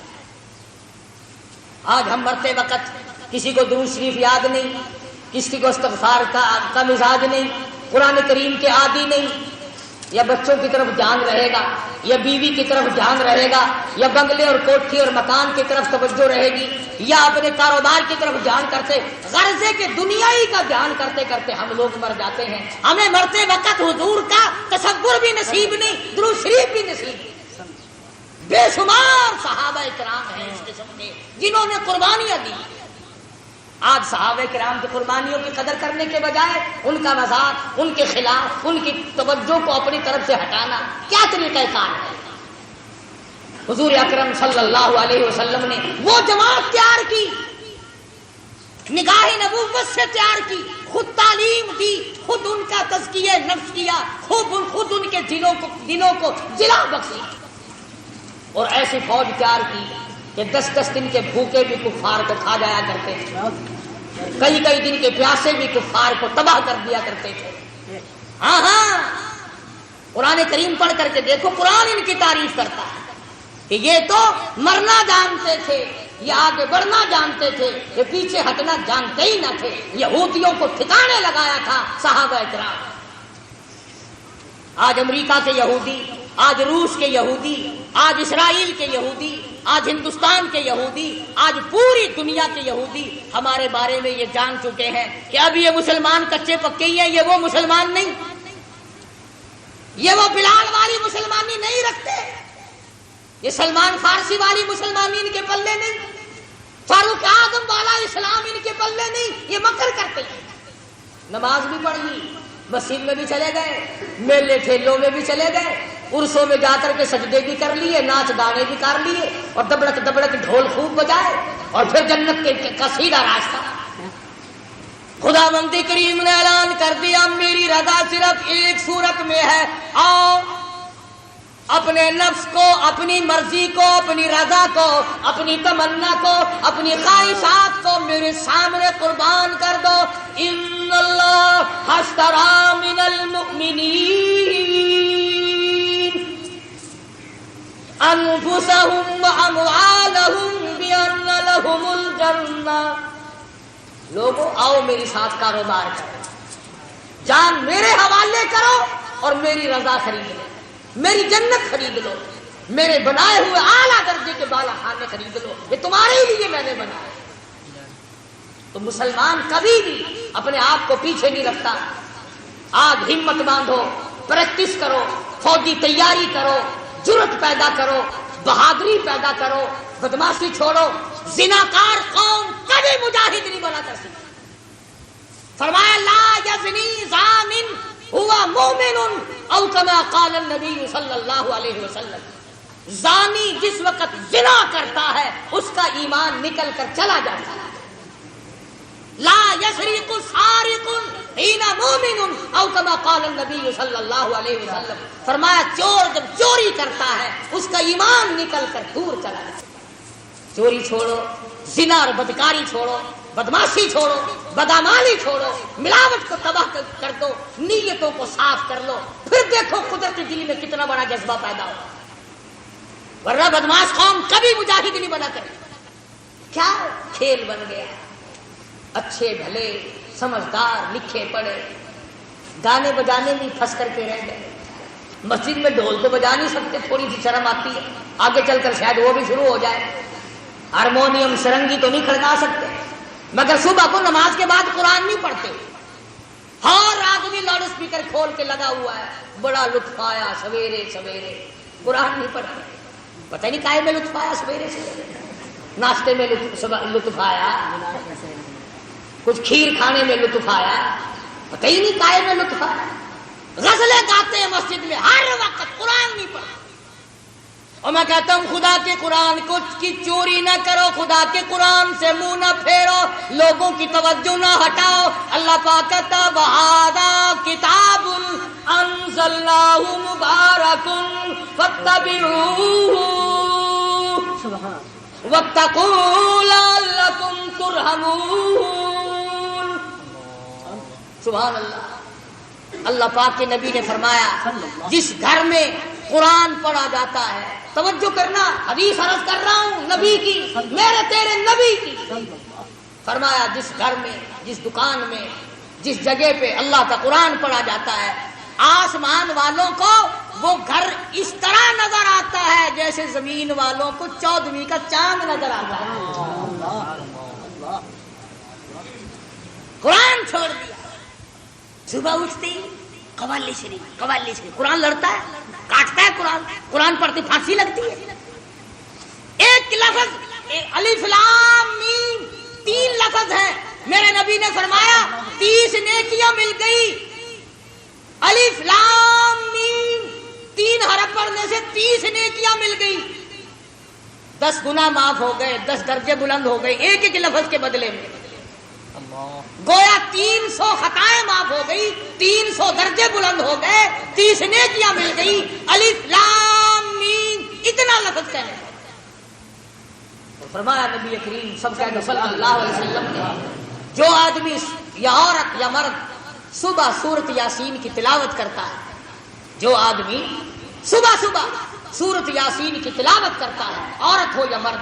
آج ہم مرتے وقت کسی کو درود شریف یاد نہیں، کسی کو استغفار کا مزاج نہیں، قرآن کریم کے عادی نہیں، یا بچوں کی طرف دھیان رہے گا، یا بیوی کی طرف دھیان رہے گا، یا بنگلے اور کوٹھی اور مکان کی طرف توجہ رہے گی، یا اپنے کاروبار کی طرف دھیان کرتے، غرضے کے دنیائی کا دھیان کرتے کرتے ہم لوگ مر جاتے ہیں۔ ہمیں مرتے وقت حضور کا تصور بھی نصیب نہیں، درود شریف بھی نصیب نہیں۔ بے شمار صحابہ کرام ہیں اس قسم کے جنہوں نے قربانیاں دی۔ آج صحابہ کرام کی قربانیوں کی قدر کرنے کے بجائے ان کا مذاق، ان کے خلاف، ان کی توجہ کو اپنی طرف سے ہٹانا کیا طریقہ کار ہے؟ حضور اکرم صلی اللہ علیہ وسلم نے وہ جماعت تیار کی، نگاہ نبوت سے تیار کی، خود تعلیم دی، خود ان کا تزکیہ نفس کیا، خود ان کے دلوں کو جلا بخشی، اور ایسی فوج تیار کی کہ 10 دن کے بھوکے بھی کفار کو کھا جایا کرتے تھے، کئی دن کے پیاسے بھی کفار کو تباہ کر دیا کرتے تھے۔ ہاں قرآن کریم پڑھ کر کے دیکھو، قرآن ان کی تعریف کرتا ہے کہ یہ تو مرنا جانتے تھے، یہ آگے بڑھنا جانتے تھے، یہ پیچھے ہٹنا جانتے ہی نہ تھے۔ یہودیوں کو ٹھکانے لگایا تھا صحابہ کرام۔ آج امریکہ کے یہودی، آج روس کے یہودی، آج اسرائیل کے یہودی، آج ہندوستان کے یہودی، آج پوری دنیا کے یہودی ہمارے بارے میں یہ جان چکے ہیں کہ اب یہ مسلمان کچے پکے ہی ہیں، یہ وہ مسلمان نہیں، یہ وہ بلال والی مسلمانی نہیں رکھتے، یہ سلمان فارسی والی مسلمانی ان کے پلے نہیں، فاروق اعظم والا اسلام ان کے پلے نہیں، یہ مکر کرتے ہیں۔ نماز بھی پڑھ لی، مسجد میں بھی چلے گئے، میلے ٹھیلوں میں بھی چلے گئے، عرسوں میں جا کر کے سجدے بھی کر لیے، ناچ گانے بھی کر لیے، اور دبڑک دبڑک ڈھول خوب بجائے، اور پھر جنت کا سیدھا راستہ۔ خدا مندی کریم نے اعلان کر دیا میری رضا صرف ایک صورت میں ہے، آؤ اپنے نفس کو، اپنی مرضی کو، اپنی رضا کو، اپنی تمنا کو، اپنی خواہشات کو میرے سامنے قربان کر دو۔ ان اللہ اشتری من المؤمنین انفسهم واموالهم بان لهم الجنہ۔ لوگوں آؤ میرے ساتھ کاروبار کرو، جان میرے حوالے کرو اور میری رضا خرید لو، میری جنت خرید لو، میرے بنائے ہوئے اعلیٰ درجے کے بالا خانے خرید لو، یہ تمہارے لیے میں نے بنایا۔ تو مسلمان کبھی بھی اپنے آپ کو پیچھے نہیں رکھتا۔ آج ہمت باندھو، پریکٹس کرو، فوجی تیاری کرو، جرأت پیدا کرو، بہادری پیدا کرو، بدماشی چھوڑو۔ زناکار قوم کبھی مجاہد نہیں بنا کر سکتی۔ فرمایا لا یزنی زان ہوا مومن او کما قال النبی صلی اللہ علیہ وسلم۔ زانی جس وقت زنا کرتا ہے اس کا ایمان نکل کر چلا جاتا ہے۔ لا یسرق سارق حین مومن او کما قال النبی صلی اللہ علیہ وسلم۔ فرمایا چور جب چوری کرتا ہے اس کا ایمان نکل کر دور چلا جاتا ہے۔ چوری چھوڑو، زنا اور بدکاری چھوڑو، بدماشی چھوڑو، بدعمالی چھوڑو، ملاوٹ کو تباہ کر دو، نیتوں کو صاف کر لو، پھر دیکھو قدرت دل میں کتنا بڑا جذبہ پیدا ہو۔ ورنہ بدماش قوم کبھی مجاہد نہیں بنا کرے۔ کیا کھیل بن گیا، اچھے بھلے سمجھدار لکھے پڑھے گانے بجانے میں پھنس کر کے رہ گئے۔ مسجد میں ڈھول تو بجا نہیں سکتے، تھوڑی سی شرم آتی ہے، آگے چل کر شاید وہ بھی شروع ہو جائے۔ ہارمونیم سرنگی تو نہیں کھڑکا سکتے، مگر صبح کو نماز کے بعد قرآن نہیں پڑھتے۔ ہر آدمی لاؤڈ اسپیکر کھول کے لگا ہوا ہے، بڑا لطف آیا سویرے سویرے، قرآن نہیں پڑھتے۔ پتہ نہیں کائے میں لطف آیا سویرے سویرے، ناشتے میں لطف آیا، کچھ کھیر کھانے میں لطف آیا، پتہ ہی نہیں کائے میں لطف آیا۔ غزلیں گاتے ہیں مسجد میں، ہر وقت قرآن نہیں پڑھتے۔ اور میں کہتا ہوں خدا کے قرآن کی چوری نہ کرو، خدا کے قرآن سے منہ نہ پھیرو، لوگوں کی توجہ نہ ہٹاؤ۔ اللہ پاک کہتا وَهَذَا كِتَابٌ أَنزَلْنَاهُ مُبَارَكٌ فَاتَّبِعُوهُ وَاتَّقُوا لَعَلَّكُمْ تُرْحَمُونَ۔ سبحان اللہ۔ اللہ پاک کے نبی نے فرمایا جس گھر میں قرآن پڑھا جاتا ہے، توجہ کرنا، حدیث عرض کر رہا ہوں نبی کی، میرے تیرے نبی کی، فرمایا جس گھر میں، جس دکان میں، جس جگہ پہ اللہ کا قرآن پڑھا جاتا ہے، آسمان والوں کو وہ گھر اس طرح نظر آتا ہے جیسے زمین والوں کو 14ویں کا چاند نظر آتا ہے۔ قرآن چھوڑ دیا، صبح اٹھتے ہی قوالی شریف، قوالی شریف، قرآن لڑتا ہے، کاٹتا ہے، قرآن پڑھتے پھانسی لگتی ہے۔ ایک لفظ الف لام میم، 3 لفظ ہیں، میرے نبی نے فرمایا 30 نیکیاں مل گئی۔ الف لام میم 3 حرف پڑھنے سے 30 نیکیاں مل گئی، 10 گناہ معاف ہو گئے، 10 درجے بلند ہو گئے ایک ایک لفظ کے بدلے میں۔ گویا 300 خطائیں معاف ہو گئی، 300 درجے بلند ہو گئے، 30 نیکیاں مل گئی۔ الف لام میم اتنا لفظ کہنے تو فرمایا نبی کریم صلی اللہ علیہ وسلم نے جو آدمی یا عورت یا مرد صبح سورت یاسین کی تلاوت کرتا ہے، جو آدمی صبح سورت یاسین کی تلاوت کرتا ہے، عورت ہو یا مرد،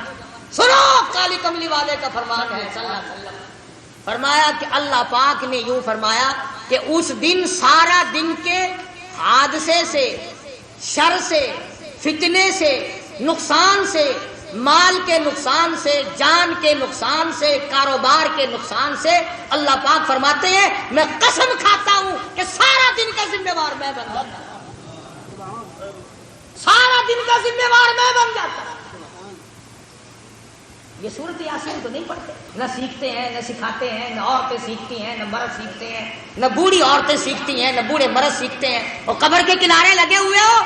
سنو کالی کملی والے کا فرمان ہے صلی اللہ علیہ وسلم، فرمایا کہ اللہ پاک نے یوں فرمایا کہ اس دن سارا دن کے حادثے سے، شر سے، فتنے سے، نقصان سے، مال کے نقصان سے، جان کے نقصان سے، کاروبار کے نقصان سے اللہ پاک فرماتے ہیں میں قسم کھاتا ہوں کہ سارا دن کا ذمہ وار میں بن جاتا ہوں، سارا دن کا ذمہ وار میں بن جاتا ہوں۔ یہ سورت یاسین تو نہیں پڑھتے، نہ سیکھتے ہیں، نہ سکھاتے ہیں، نہ عورتیں سیکھتی ہیں، نہ مرد سیکھتے ہیں، نہ بوڑھی عورتیں سیکھتی ہیں، نہ بوڑھے مرد سیکھتے ہیں، اور قبر کے کنارے لگے ہوئے ہو۔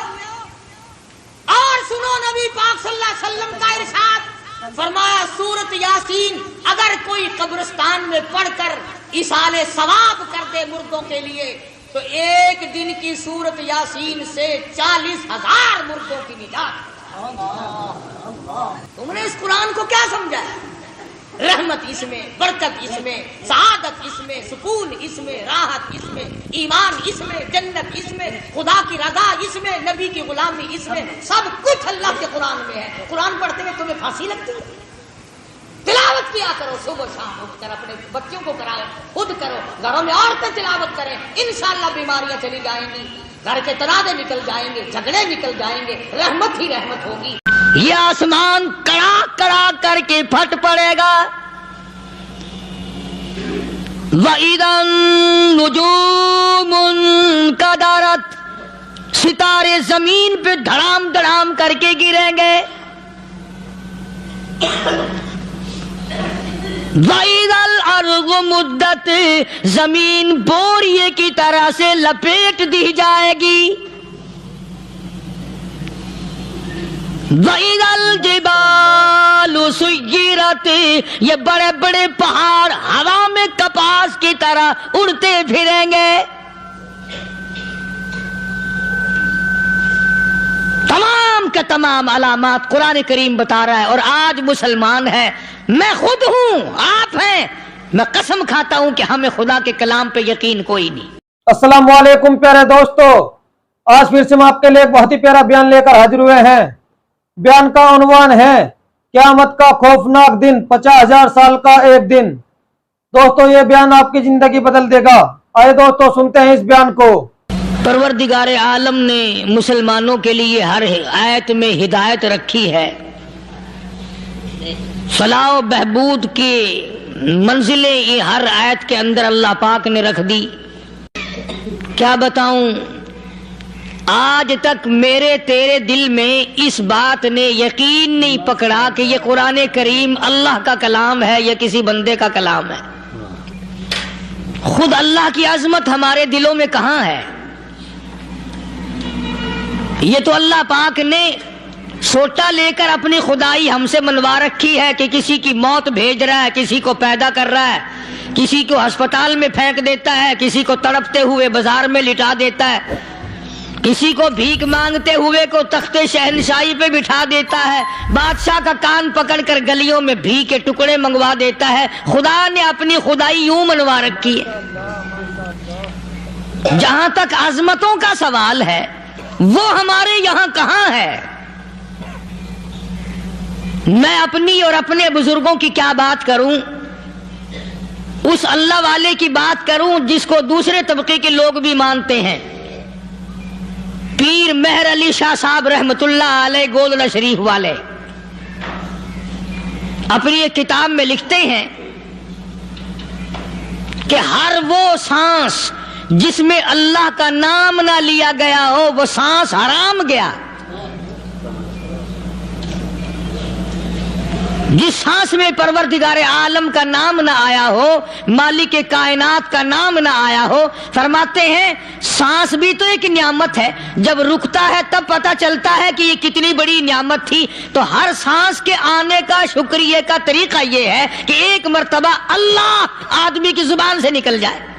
اور سنو نبی پاک صلی اللہ علیہ وسلم کا ارشاد، فرمایا سورت یاسین اگر کوئی قبرستان میں پڑھ کر ایصال ثواب کر دے مردوں کے لیے تو ایک دن کی سورت یاسین سے 40,000 مردوں کی نجات۔ تم نے اس قرآن کو کیا سمجھا ہے؟ رحمت اس میں، برکت اس میں، سعادت اس میں، سکون اس میں، راحت اس میں، ایمان اس میں، جنت اس میں، خدا کی رضا اس میں، نبی کی غلامی اس میں، سب کچھ اللہ کے قرآن میں ہے۔ قرآن پڑھتے ہوئے تمہیں پھانسی لگتی ہے؟ تلاوت کیا کرو، صبح شام اٹھ کر اپنے بچوں کو کراؤ، خود کرو، گھروں میں عورتیں تلاوت کریں، انشاءاللہ بیماریاں چلی جائیں گی، گھر کے تنازع نکل جائیں گے، جھگڑے نکل جائیں گے، رحمت ہی رحمت ہوگی۔ یہ آسمان کڑا کڑا کر کے پھٹ پڑے گا۔ وَإِذَا النُّجُومُ انْكَدَرَتْ، ستارے زمین پہ دھڑام دھڑام کر کے گریں گے۔ وَإِذَا الْأَرْضُ مُدَّتْ، زمین بوریے کی طرح سے لپیٹ دی جائے گی۔ وَإِذَا الْجِبَالُ سُيِّرَتْ، یہ بڑے بڑے پہاڑ ہوا میں کپاس کی طرح اڑتے پھریں گے۔ تمام کا تمام علامات قرآن کریم بتا رہا ہے، اور آج مسلمان ہے، میں خود ہوں، آپ ہیں، میں قسم کھاتا ہوں کہ ہمیں خدا کے کلام پہ یقین کوئی نہیں۔ السلام علیکم پیارے دوستو، آج پھر سے ہم آپ کے لیے ایک بہت ہی پیارا بیان لے کر حاضر ہوئے ہیں۔ بیان کا عنوان ہے قیامت کا خوفناک دن، 50,000 سال کا ایک دن۔ دوستو یہ بیان آپ کی زندگی بدل دے گا۔ آئے دوستو سنتے ہیں اس بیان کو۔ پروردگار عالم نے مسلمانوں کے لیے ہر آیت میں ہدایت رکھی ہے، فلاح و بہبود کی منزلیں یہ ہر آیت کے اندر اللہ پاک نے رکھ دی۔ کیا بتاؤں، آج تک میرے تیرے دل میں اس بات نے یقین نہیں پکڑا کہ یہ قرآن کریم اللہ کا کلام ہے یا کسی بندے کا کلام ہے۔ خود اللہ کی عظمت ہمارے دلوں میں کہاں ہے؟ یہ تو اللہ پاک نے سوٹا لے کر اپنی خدائی ہم سے منوا رکھی ہے کہ کسی کی موت بھیج رہا ہے، کسی کو پیدا کر رہا ہے، کسی کو ہسپتال میں پھینک دیتا ہے، کسی کو تڑپتے ہوئے بازار میں لٹا دیتا ہے، کسی کو بھیک مانگتے ہوئے کو تخت شہنشاہی پہ بٹھا دیتا ہے، بادشاہ کا کان پکڑ کر گلیوں میں بھیک کے ٹکڑے منگوا دیتا ہے۔ خدا نے اپنی خدائی یوں منوا رکھی ہے۔ جہاں تک عظمتوں کا سوال ہے وہ ہمارے یہاں کہاں ہے؟ میں اپنی اور اپنے بزرگوں کی کیا بات کروں، اس اللہ والے کی بات کروں جس کو دوسرے طبقے کے لوگ بھی مانتے ہیں۔ پیر مہر علی شاہ صاحب رحمت اللہ علیہ گولڈا شریف والے اپنی ایک کتاب میں لکھتے ہیں کہ ہر وہ سانس جس میں اللہ کا نام نہ لیا گیا ہو وہ سانس حرام گیا۔ جس سانس میں پروردگار عالم کا نام نہ آیا ہو، مالک کائنات کا نام نہ آیا ہو، فرماتے ہیں سانس بھی تو ایک نعمت ہے، جب رکتا ہے تب پتہ چلتا ہے کہ یہ کتنی بڑی نعمت تھی۔ تو ہر سانس کے آنے کا شکریہ کا طریقہ یہ ہے کہ ایک مرتبہ اللہ آدمی کی زبان سے نکل جائے۔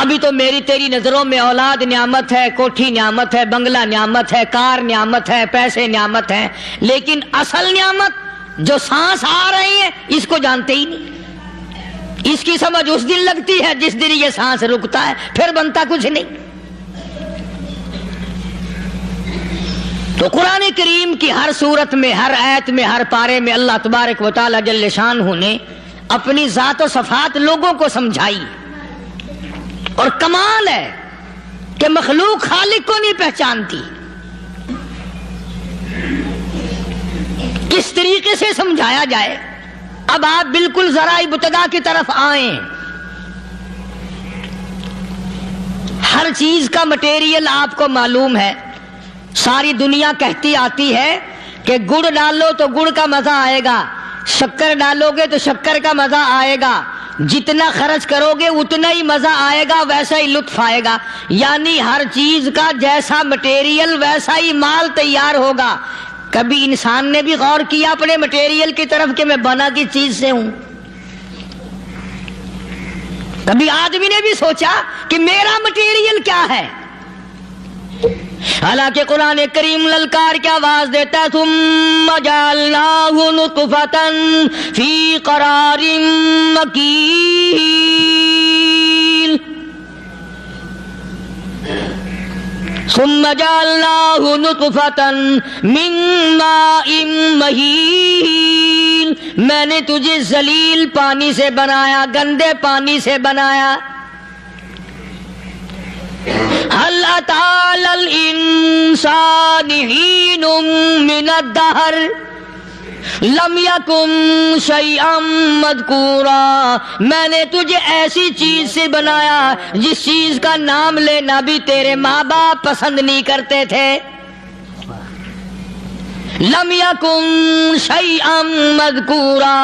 ابھی تو میری تیری نظروں میں اولاد نعمت ہے، کوٹھی نعمت ہے، بنگلہ نعمت ہے، کار نعمت ہے، پیسے نعمت ہیں، لیکن اصل نعمت جو سانس آ رہی ہے اس کو جانتے ہی نہیں۔ اس کی سمجھ اس دن لگتی ہے جس دن یہ سانس رکتا ہے، پھر بنتا کچھ نہیں۔ تو قرآن کریم کی ہر صورت میں، ہر آیت میں، ہر پارے میں اللہ تبارک و تعالی جل شانہ نے اپنی ذات و صفات لوگوں کو سمجھائی۔ اور کمال ہے کہ مخلوق خالق کو نہیں پہچانتی۔ کس طریقے سے سمجھایا جائے؟ اب آپ بالکل ذرا ابتدا کی طرف آئیں۔ ہر چیز کا مٹیریل آپ کو معلوم ہے، ساری دنیا کہتی آتی ہے کہ گڑ ڈالو تو گڑ کا مزہ آئے گا، شکر ڈالو گے تو شکر کا مزہ آئے گا، جتنا خرچ کرو گے اتنا ہی مزہ آئے گا، ویسا ہی لطف آئے گا، یعنی ہر چیز کا جیسا مٹیریل ویسا ہی مال تیار ہوگا۔ کبھی انسان نے بھی غور کیا اپنے مٹیریل کی طرف کہ میں بنا کس چیز سے ہوں؟ کبھی آدمی نے بھی سوچا کہ میرا مٹیریل کیا ہے؟ حالانکہ قرآن کریم للکار کی آواز دیتا ہے ثم جعلناہ نطفۃ فی قرار مکین، ثم جعلناہ نطفۃ من ماء مہین، میں نے تجھے ذلیل پانی سے بنایا، گندے پانی سے بنایا۔ هل أتى على الإنسان حين من الدهر لم يكن شيئا مذكورا، میں نے تجھے ایسی چیز سے بنایا جس چیز کا نام لینا بھی تیرے ماں باپ پسند نہیں کرتے تھے۔ لم يكن شيئا مذكورا،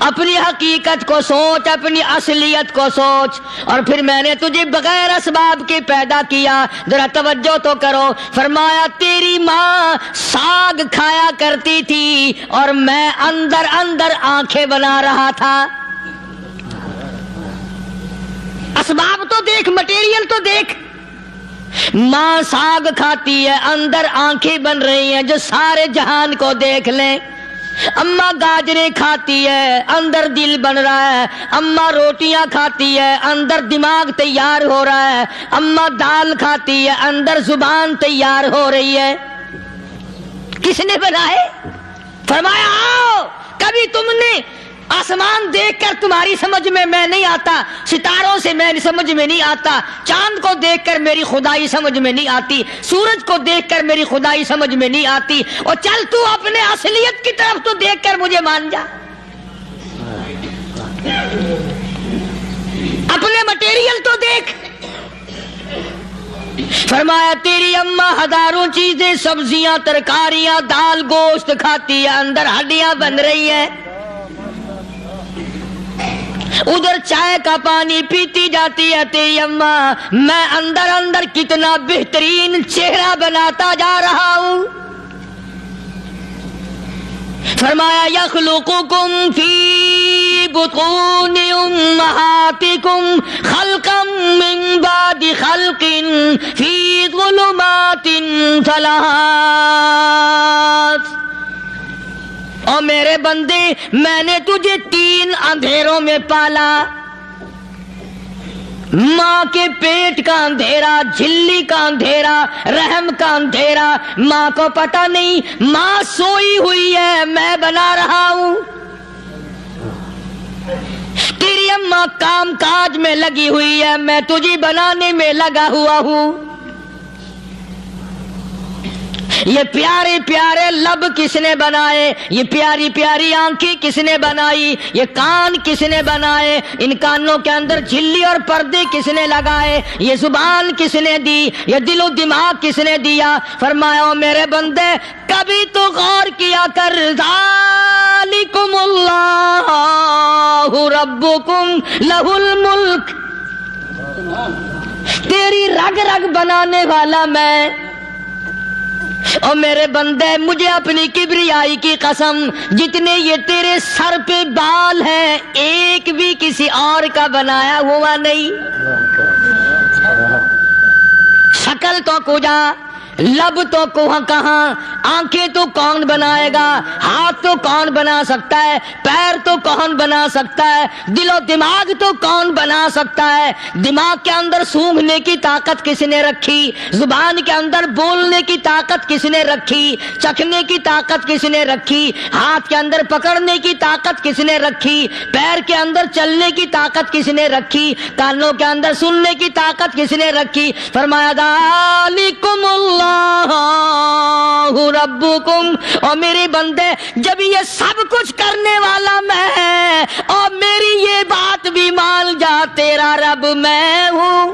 اپنی حقیقت کو سوچ، اپنی اصلیت کو سوچ۔ اور پھر میں نے تجھے بغیر اسباب کے پیدا کیا، ذرا توجہ تو کرو، فرمایا تیری ماں ساگ کھایا کرتی تھی اور میں اندر اندر آنکھیں بنا رہا تھا۔ اسباب تو دیکھ، مٹیریل تو دیکھ۔ ماں ساگ کھاتی ہے، اندر آنکھیں بن رہی ہیں جو سارے جہان کو دیکھ لیں۔ اماں گاجریں کھاتی ہے، اندر دل بن رہا ہے۔ اماں روٹیاں کھاتی ہے، اندر دماغ تیار ہو رہا ہے۔ اماں دال کھاتی ہے، اندر زبان تیار ہو رہی ہے۔ کس نے بنائے؟ فرمایا آؤ، کبھی تم نے آسمان دیکھ کر تمہاری سمجھ میں نہیں آتا، ستاروں سے میں سمجھ میں نہیں آتا، چاند کو دیکھ کر میری خدائی سمجھ میں نہیں آتی، سورج کو دیکھ کر میری خدائی سمجھ میں نہیں آتی، اور چل تو اپنے اصلیت کی طرف تو دیکھ کر مجھے مان جا، اپنے مٹیریل تو دیکھ۔ فرمایا تیری اماں ہزاروں چیزیں، سبزیاں، ترکاریاں، دال، گوشت کھاتی ہے، اندر ہڈیاں بن رہی ہیں، ادھر چائے کا پانی پیتی جاتی ہے تیری اماں، میں اندر اندر کتنا بہترین چہرہ بناتا جا رہا ہوں۔ فرمایا یخلقکم فی بطون امہاتکم خلقا من بعد خلق فی ظلمات ثلاث، اور میرے بندے میں نے تجھے 3 اندھیروں میں پالا، ماں کے پیٹ کا اندھیرا، جھلی کا اندھیرا، رحم کا اندھیرا، ماں کو پتہ نہیں، ماں سوئی ہوئی ہے، میں بنا رہا ہوں۔ تیری اماں کام کاج میں لگی ہوئی ہے، میں تجھے بنانے میں لگا ہوا ہوں۔ یہ پیارے پیارے لب کس نے بنائے؟ یہ پیاری پیاری آنکھیں کس نے بنائی؟ یہ کان کس نے بنائے؟ ان کانوں کے اندر جھلی اور پردے کس نے لگائے؟ یہ زبان کس نے دی؟ یہ دل و دماغ کس نے دیا؟ فرمایا میرے بندے کبھی تو غور کیا کر، ذالکم اللہ ربکم لہ الملک، تیری رگ رگ بنانے والا میں۔ اور میرے بندے مجھے اپنی کبریائی کی قسم، جتنے یہ تیرے سر پہ بال ہیں ایک بھی کسی اور کا بنایا ہوا نہیں۔ شکل تو کجا، لب تو کہاں، آنکھیں تو کون بنائے گا، ہاتھ تو کون بنا سکتا ہے، پیر تو کون بنا سکتا ہے، دل و دماغ تو کون بنا سکتا ہے؟ دماغ کے اندر سونگھنے کی طاقت کس نے رکھی؟ زبان کے اندر بولنے کی طاقت کس نے رکھی؟ چکھنے کی طاقت کس نے رکھی؟ ہاتھ کے اندر پکڑنے کی طاقت کس نے رکھی؟ پیر کے اندر چلنے کی طاقت کس نے رکھی؟ کانوں کے اندر سننے کی طاقت کس نے رکھی؟ فرمایا ذالکم اللہ ربکم، اور میرے بندے جب یہ سب کچھ کرنے والا میں اور میری یہ بات بھی مان جا تیرا رب میں ہوں۔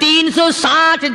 360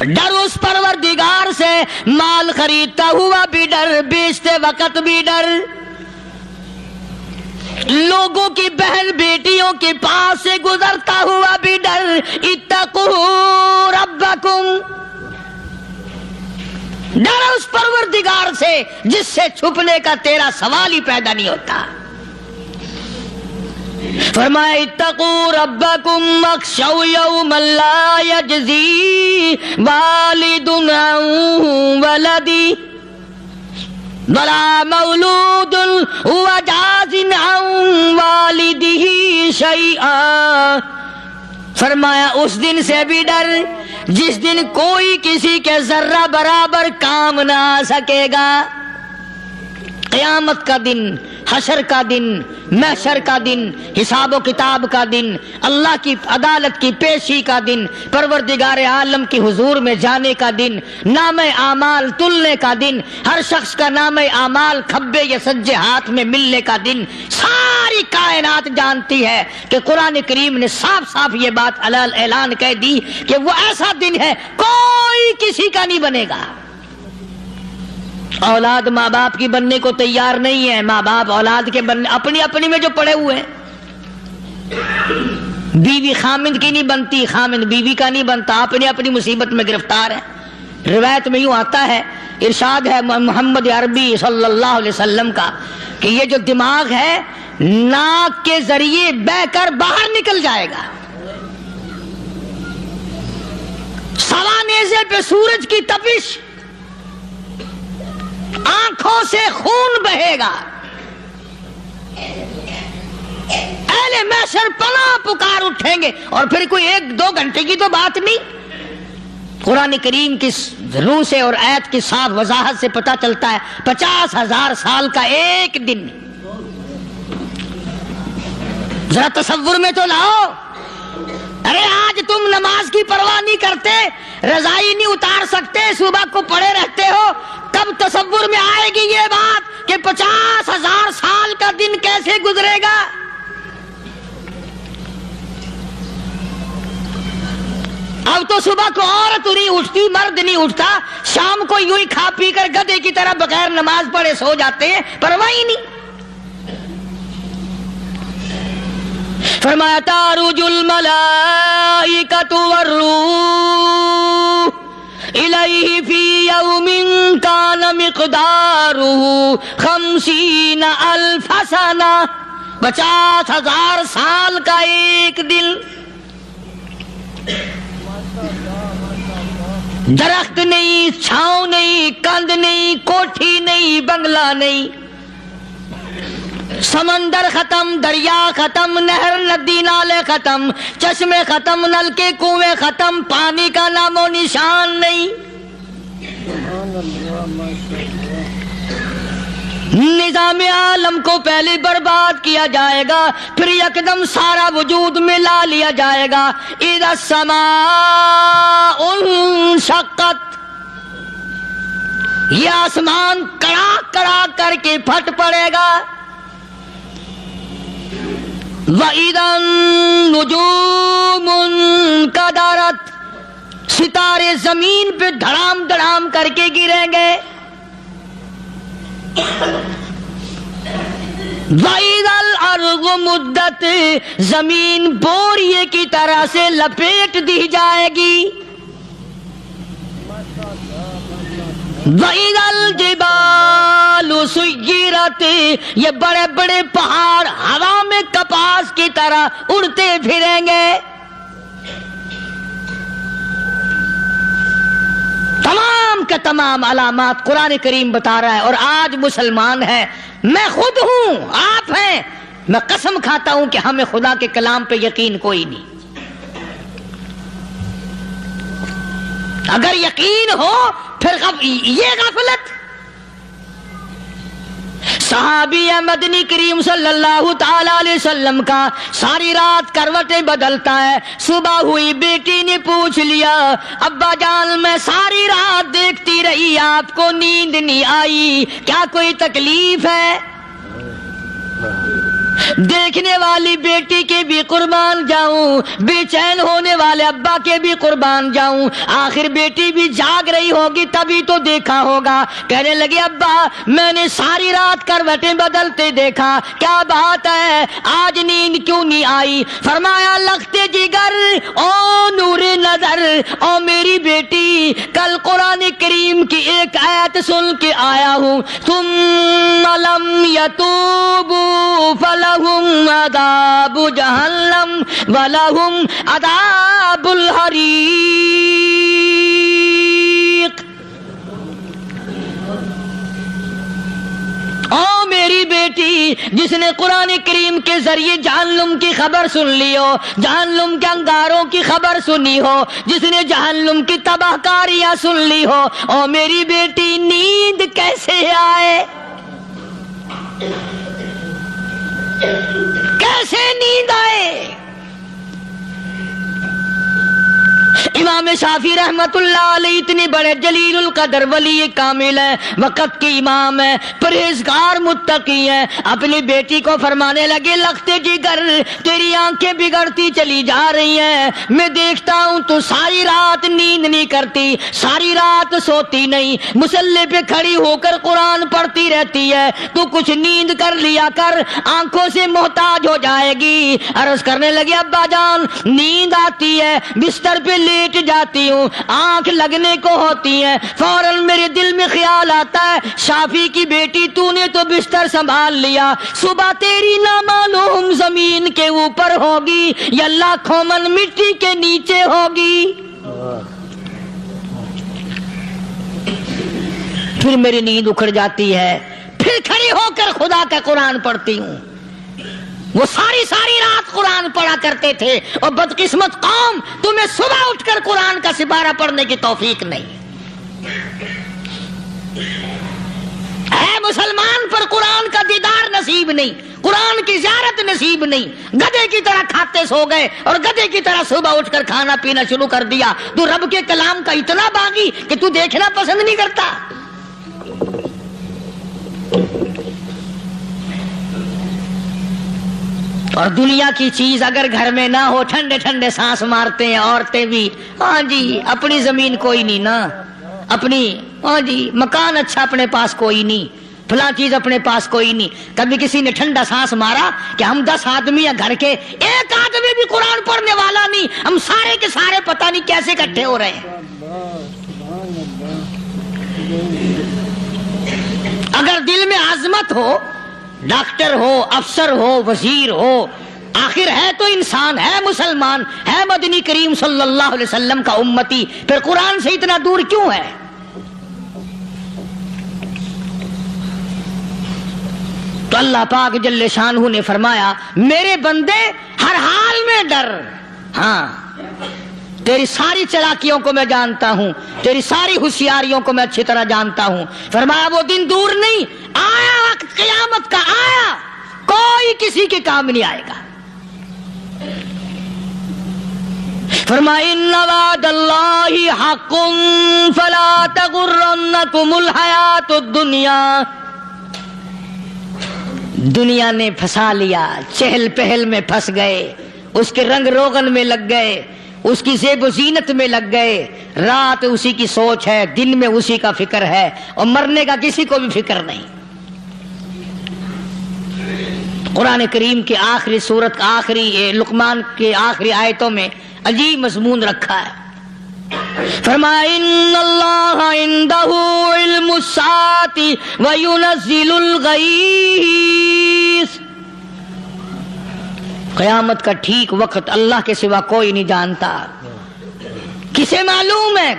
ڈر اس پروردگار سے، مال خریدتا ہوا بھی ڈر، بیچتے وقت بھی ڈر، لوگوں کی بہن بیٹیوں کے پاس سے گزرتا ہوا بھی ڈر۔ اتقوا ربکم، ڈر اس پروردگار سے جس سے چھپنے کا تیرا سوال ہی پیدا نہیں ہوتا۔ فرمایا اتقوا ربکم واخشوا یوما لا یجزی والد عن ولدی ولا مولود هو جاز عن والدہ شیئا۔ فرمایا اس دن سے بھی ڈر جس دن کوئی کسی کے ذرہ برابر کام نہ آ سکے گا۔ قیامت کا دن، حشر کا دن، محشر کا دن، حساب و کتاب کا دن، اللہ کی عدالت کی پیشی کا دن، پروردگار عالم کی حضور میں جانے کا دن، نام اعمال تلنے کا دن، ہر شخص کا نام اعمال کھبے یا سجے ہاتھ میں ملنے کا دن۔ ساری کائنات جانتی ہے کہ قرآن کریم نے صاف صاف یہ بات اعلان کہہ دی کہ وہ ایسا دن ہے کوئی کسی کا نہیں بنے گا۔ اولاد ماں باپ کی بننے کو تیار نہیں ہے، ماں باپ اولاد کے بننے اپنی اپنی میں جو پڑے ہوئے ہیں۔ بیوی خامند کی نہیں بنتی، خامند بیوی کا نہیں بنتا، اپنی اپنی مصیبت میں گرفتار ہے۔ روایت میں یوں آتا ہے، ارشاد ہے محمد عربی صلی اللہ علیہ وسلم کا کہ یہ جو دماغ ہے ناک کے ذریعے بہہ کر باہر نکل جائے گا، سوا نیزے پہ سورج کی تپش، آنکھوں سے خون بہے گا، اہل محشر پناہ پکار اٹھیں گے، اور پھر کوئی 1-2 گھنٹے کی تو بات نہیں۔ قرآن کریم کی روح سے اور آیت کی صاف وضاحت سے پتہ چلتا ہے 50,000 سال کا ایک دن۔ ذرا تصور میں تو لاؤ، ارے آج تم نماز کی پرواہ نہیں کرتے، رضائی نہیں اتار سکتے، صبح کو پڑے رہتے ہو، کب تصور میں آئے گی یہ بات کہ 50,000 سال کا دن کیسے گزرے گا؟ اب تو صبح کو عورت نہیں اٹھتی، مرد نہیں اٹھتا، شام کو یوں ہی کھا پی کر گدھے کی طرح بغیر نماز پڑھے سو جاتے ہیں، پرواہ ہی نہیں۔ فرمایا تعرج الملائکۃ والروح الیہ فی یوم کان مقدارہ 50,000 سنہ، 50,000 سال کا ایک دن۔ درخت نہیں، چھاؤں نہیں، کند نہیں، کوٹھی نہیں، بنگلہ نہیں، سمندر ختم، دریا ختم، نہر ندی نالے ختم، چشمے ختم، نلکے کنویں ختم، پانی کا نام و نشان نہیں۔ نظام عالم کو پہلے برباد کیا جائے گا، پھر یکدم سارا وجود میں لا لیا جائے گا۔ اذا السماء انشقت، یہ آسمان کڑاک کڑاک کر کے پھٹ پڑے گا۔ وَإِذَا النُّجُومُ انْكَدَرَتْ، ستارے زمین پہ دھڑام دھڑام کر کے گریں گے۔ وَإِذَا الْأَرْضُ مُدَّتْ، زمین بوریے کی طرح سے لپیٹ دی جائے گی۔ وَإِذَا الْجِبَالُ سُيِّرَتْ، یہ بڑے بڑے پہاڑ ہوا میں کپاس کی طرح اڑتے پھریں گے۔ تمام کے تمام علامات قرآن کریم بتا رہا ہے، اور آج مسلمان ہے، میں خود ہوں، آپ ہیں، میں قسم کھاتا ہوں کہ ہمیں خدا کے کلام پہ یقین کوئی نہیں۔ اگر یقین ہو پھر یہ غفلت۔ صحابی مدنی کریم صلی اللہ تعالی علیہ وسلم کا ساری رات کروٹیں بدلتا ہے، صبح ہوئی بیٹی نے پوچھ لیا، ابا جان میں ساری رات دیکھتی رہی، آپ کو نیند نہیں آئی، کیا کوئی تکلیف ہے؟ دیکھ دیکھنے والی بیٹی کے بھی قربان جاؤں، بے چین ہونے والے ابا کے بھی قربان جاؤں، آخر بیٹی بھی جاگ رہی ہوگی تبھی تو دیکھا ہوگا۔ کہنے لگے ابا میں نے ساری رات کروٹیں بدلتے دیکھا، کیا بات ہے آج نیند کیوں نہیں آئی؟ فرمایا لختے جگر او نور نظر او میری بیٹی، کل قرآن کریم کی ایک آیت سن کے آیا ہوں، ثم لم یتوبوا فلہم عذاب جہنم ولہم عذاب الحریق۔ او میری بیٹی، جس نے قرآن کریم کے ذریعے جہنم کی خبر سن لی ہو، جہنم کے انگاروں کی خبر سنی ہو، جس نے جہنم کی تباہ کاریاں سن لی ہو، او میری بیٹی نیند کیسے آئے؟ کیسے نیند آئے؟ امام شافعی رحمت اللہ علیہ اتنے بڑے جلیل القدر ولی کامل ہیں، وقت کے امام ہیں، پرہیزگار متقی ہیں، اپنی بیٹی کو فرمانے لگے لختے جگر تیری آنکھیں بگڑتی چلی جا رہی ہیں، میں دیکھتا ہوں تو ساری رات نیند نہیں کرتی، ساری رات سوتی نہیں، مصلی پہ کھڑی ہو کر قرآن پڑھتی رہتی ہے، تو کچھ نیند کر لیا کر، آنکھوں سے محتاج ہو جائے گی۔ عرض کرنے لگے ابا جان نیند آتی ہے، بستر پہ لیٹ جاتی ہوں، آنکھ لگنے کو ہوتی ہے، فوراً میرے دل میں خیال آتا ہے شافی کی بیٹی تو نے تو بستر سنبھال لیا، صبح تیری نہ معلوم زمین کے اوپر ہوگی یا لاکھوں من مٹی کے نیچے ہوگی۔ پھر میری نیند اکھڑ جاتی ہے، پھر کھڑی ہو کر خدا کا قرآن پڑھتی ہوں۔ وہ ساری رات قرآن پڑھا کرتے تھے، اور بدقسمت قوم تمہیں صبح اٹھ کر قرآن کا سپارہ پڑھنے کی توفیق نہیں ہے۔ مسلمان پر قرآن کا دیدار نصیب نہیں، قرآن کی زیارت نصیب نہیں، گدھے کی طرح کھاتے سو گئے اور گدھے کی طرح صبح اٹھ کر کھانا پینا شروع کر دیا۔ تو رب کے کلام کا اتنا باغی کہ تو دیکھنا پسند نہیں کرتا۔ اور دنیا کی چیز اگر گھر میں نہ ہو، ٹھنڈے ٹھنڈے سانس مارتے ہیں عورتیں بھی، ہاں جی اپنی زمین کوئی نہیں نا، اپنی ہاں جی مکان اچھا اپنے پاس کوئی نہیں، فلاں چیز اپنے پاس کوئی نہیں۔ کبھی کسی نے ٹھنڈا سانس مارا کہ ہم 10 آدمی ہیں گھر کے، ایک آدمی بھی قرآن پڑھنے والا نہیں، ہم سارے کے سارے پتہ نہیں کیسے اکٹھے ہو رہے ہیں۔ اگر دل میں عظمت ہو، ڈاکٹر ہو، افسر ہو، وزیر ہو، آخر ہے تو انسان، ہے مسلمان، ہے مدنی کریم صلی اللہ علیہ وسلم کا امتی، پھر قرآن سے اتنا دور کیوں ہے؟ تو اللہ پاک جل شانہ نے فرمایا میرے بندے ہر حال میں ڈر، ہاں تیری ساری چلاکیوں کو میں جانتا ہوں، تیری ساری ہوشیاریوں کو میں اچھی طرح جانتا ہوں۔ فرمایا وہ دن دور نہیں، آیا وقت قیامت کا، آیا، کوئی کسی کے کام نہیں آئے گا۔ فرمایا ان وعد اللہ حق فلا تغرنکم الحیات الدنیا۔ دنیا نے پھنسا لیا، چہل پہل میں پھنس گئے، اس کے رنگ روغن میں لگ گئے، اس کی زیب و زینت میں لگ گئے، رات اسی کی سوچ ہے، دن میں اسی کا فکر ہے، اور مرنے کا کسی کو بھی فکر نہیں۔ قرآن کریم کی آخری سورت، آخری لقمان کے آخری آیتوں میں عجیب مضمون رکھا ہے۔ فرمایا ان اللہ عندہ علم الساعۃ وینزل الغیث۔ قیامت کا ٹھیک وقت اللہ کے سوا کوئی نہیں جانتا۔ کسے معلوم ہے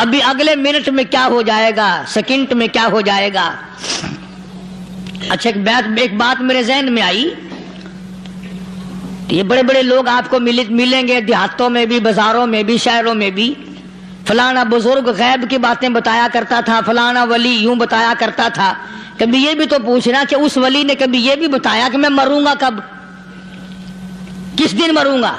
ابھی اگلے منٹ میں کیا ہو جائے گا، سیکنڈ میں کیا ہو جائے گا؟ اچھا ایک بات میرے ذہن میں آئی، یہ بڑے بڑے لوگ آپ کو ملیں گے دیہاتوں میں بھی، بازاروں میں بھی، شہروں میں بھی، فلانا بزرگ غیب کی باتیں بتایا کرتا تھا، فلانا ولی یوں بتایا کرتا تھا۔ کبھی یہ بھی تو پوچھنا کہ اس ولی نے کبھی یہ بھی بتایا کہ میں مروں گا کب، کس دن مروں گا؟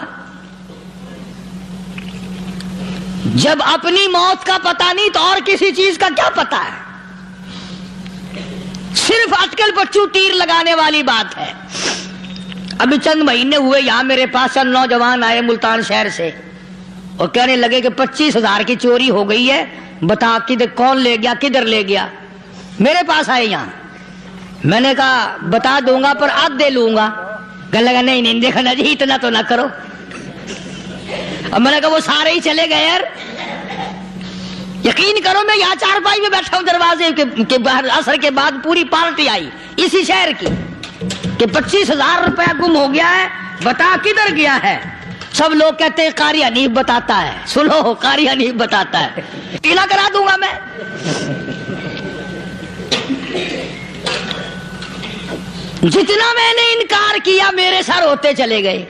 جب اپنی موت کا پتہ نہیں تو اور کسی چیز کا کیا پتہ ہے؟ صرف اٹکل پچو تیر لگانے والی بات ہے. ابھی چند مہینے ہوئے یہاں میرے پاس چند نوجوان آئے ملتان شہر سے اور کہنے لگے کہ 25,000 کی چوری ہو گئی ہے, بتا کدھر کون لے گیا, کدھر لے گیا. میرے پاس آئے یہاں, میں نے کہا بتا دوں گا پر آدھے لوں گا. کہنے لگا نہیں دیکھنا جی اتنا تو نہ کرو. اور میں نے کہا وہ سارے ہی چلے گئے یار. یقین کرو میں یہاں چارپائی میں بیٹھا ہوں دروازے کے باہر, عصر کے بعد پوری پارٹی آئی اسی شہر کی کہ 25,000 روپیہ گم ہو گیا ہے, بتا کدھر گیا ہے. سب لوگ کہتے ہیں قاری حنیف بتاتا ہے. سنو, قاری حنیف بتاتا ہے, ٹیلا کرا دوں گا میں. جتنا میں نے انکار کیا میرے سر ہوتے چلے گئے.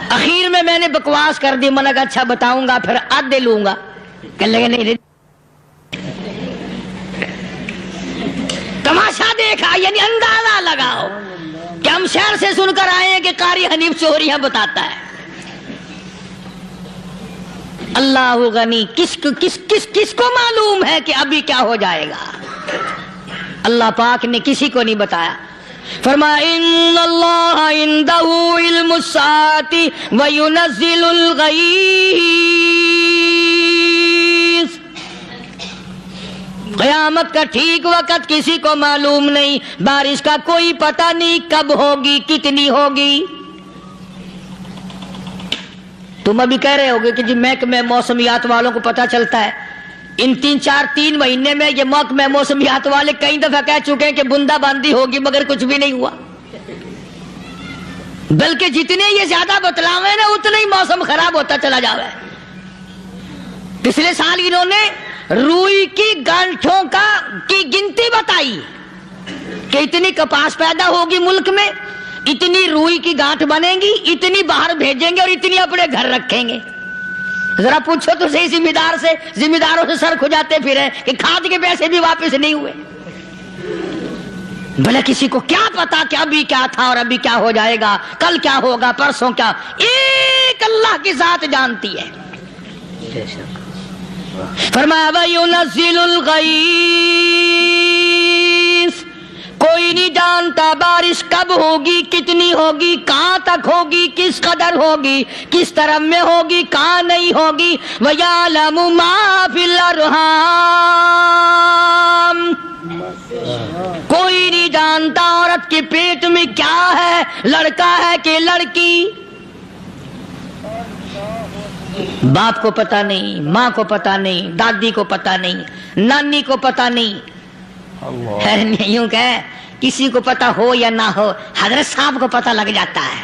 اخیر میں نے بکواس کر دی. میں نے کہا اچھا بتاؤں گا پھر آدھے لوں گا. کہنے لگے نہیں. تماشا دیکھا, یعنی اندازہ لگاؤ کہ ہم شہر سے سن کر آئے ہیں کہ قاری حنیف چوریاں بتاتا ہے. اللہ غنی, کس کو معلوم ہے کہ ابھی کیا ہو جائے گا. اللہ پاک نے کسی کو نہیں بتایا. فرمایا ان اللہ عندہ علم الساعۃ وینزل الغیث. قیامت کا ٹھیک وقت کسی کو معلوم نہیں, بارش کا کوئی پتہ نہیں کب ہوگی کتنی ہوگی. تم ابھی کہہ رہے ہوگے کہ جی محکمہ موسمیات والوں کو پتہ چلتا ہے. ان 3 مہینے میں یہ محکمہ موسمیات والے کئی دفعہ کہہ چکے ہیں کہ بندہ باندی ہوگی, مگر کچھ بھی نہیں ہوا. بلکہ جتنے یہ زیادہ بتلاوے نا اتنا ہی موسم خراب ہوتا چلا جاوے. پچھلے سال انہوں نے روئی کی گانٹھوں کی گنتی بتائی کہ اتنی کپاس پیدا ہوگی ملک میں, اتنی روئی کی گانٹھ بنے گی, اتنی باہر بھیجیں گے اور اتنی اپنے گھر رکھیں گے. ذرا پوچھو تو صحیح ذمہ داروں سے سر کھجاتے پھرے کہ کھاد کے پیسے بھی واپس نہیں ہوئے. بھلے کسی کو کیا پتا کہ ابھی کیا تھا اور ابھی کیا ہو جائے گا, کل کیا ہوگا, پرسوں کیا. ایک اللہ کی ذات جانتی ہے. فرمایا وَيُنَزِّلُ الْغَيْثَ, کوئی نہیں جانتا بارش کب ہوگی, کتنی ہوگی, کہاں تک ہوگی, کس قدر ہوگی, کس طرف میں ہوگی, کہاں نہیں ہوگی. وَيَعْلَمُ مَا فِي الْأَرْحَامِ, کوئی نہیں جانتا عورت کے پیٹ میں کیا ہے, لڑکا ہے کہ لڑکی. باپ کو پتا نہیں, ماں کو پتا نہیں, دادی کو پتا نہیں, نانی کو پتا نہیں. یوں کہ کسی کو پتا ہو یا نہ ہو, حضرت صاحب کو پتا لگ جاتا ہے.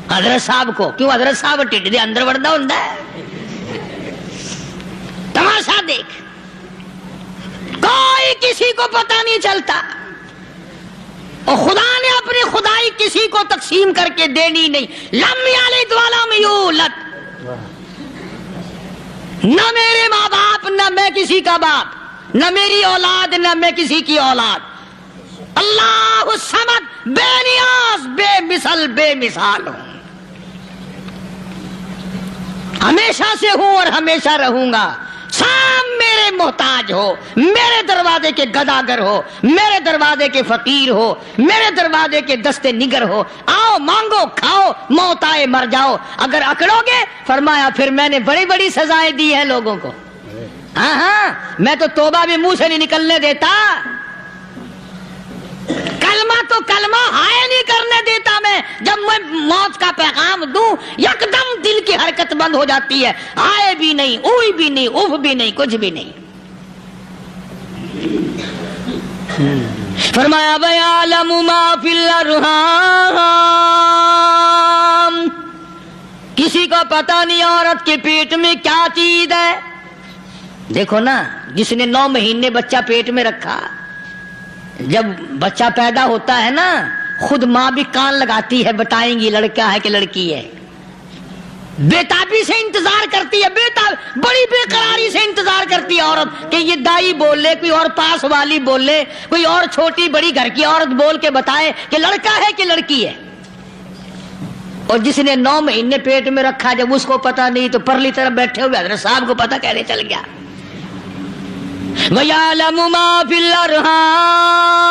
حضرت صاحب کو کیوں, حضرت صاحب ٹھڈ دے اندر وڑدا ہوندا ہے. تماشا دیکھ, کوئی کسی کو پتا نہیں چلتا. اور خدا نے اپنی خدائی کسی کو تقسیم کر کے دینی نہیں. لم یلد ولم یولد, نہ میرے ماں باپ, نہ میں کسی کا باپ, نہ میری اولاد, نہ میں کسی کی اولاد. اللہ الصمد, بے نیاز, بے مثل, بے مثال ہوں. ہمیشہ سے ہوں اور ہمیشہ رہوں گا. سام میرے محتاج ہو, میرے دروازے کے گداگر ہو, میرے دروازے کے فقیر ہو, میرے دروازے کے دستے نگر ہو. آؤ مانگو کھاؤ, موت آئے مر جاؤ. اگر اکڑو گے فرمایا پھر میں نے بڑی بڑی سزائیں دی ہیں لوگوں کو. ہاں میں تو توبہ بھی منہ سے نہیں نکلنے دیتا. کلمہ تو کلمہ ہائے نہیں کرنے دیتا میں. جب میں موت کا پیغام دوں یکدم دل کی حرکت بند ہو جاتی ہے. ہائے بھی نہیں, اوئی بھی نہیں, اف بھی نہیں, کچھ بھی نہیں. فرمایا وَيَعْلَمُ مَا فِي الْأَرْحَامِ, کسی کو پتا نہیں عورت کے پیٹ میں کیا چیز ہے. دیکھو نا, جس نے 9 مہینے بچہ پیٹ میں رکھا, جب بچہ پیدا ہوتا ہے نا خود ماں بھی کان لگاتی ہے, بتائیں گی لڑکا ہے کہ لڑکی ہے. بےتابی سے انتظار کرتی ہے, بڑی بے قراری سے انتظار کرتی ہے عورت کہ یہ دائی بول لے, کوئی اور پاس والی بول لے, کوئی اور چھوٹی بڑی گھر کی عورت بول کے بتائے کہ لڑکا ہے کہ لڑکی ہے. اور جس نے 9 مہینے پیٹ میں رکھا, جب اس کو پتا نہیں تو پرلی طرف بیٹھے ہوئے حضرت صاحب کو پتا کہنے چل گیا. وَيَعْلَمُ مَا فِي الْأَرْحَامِ,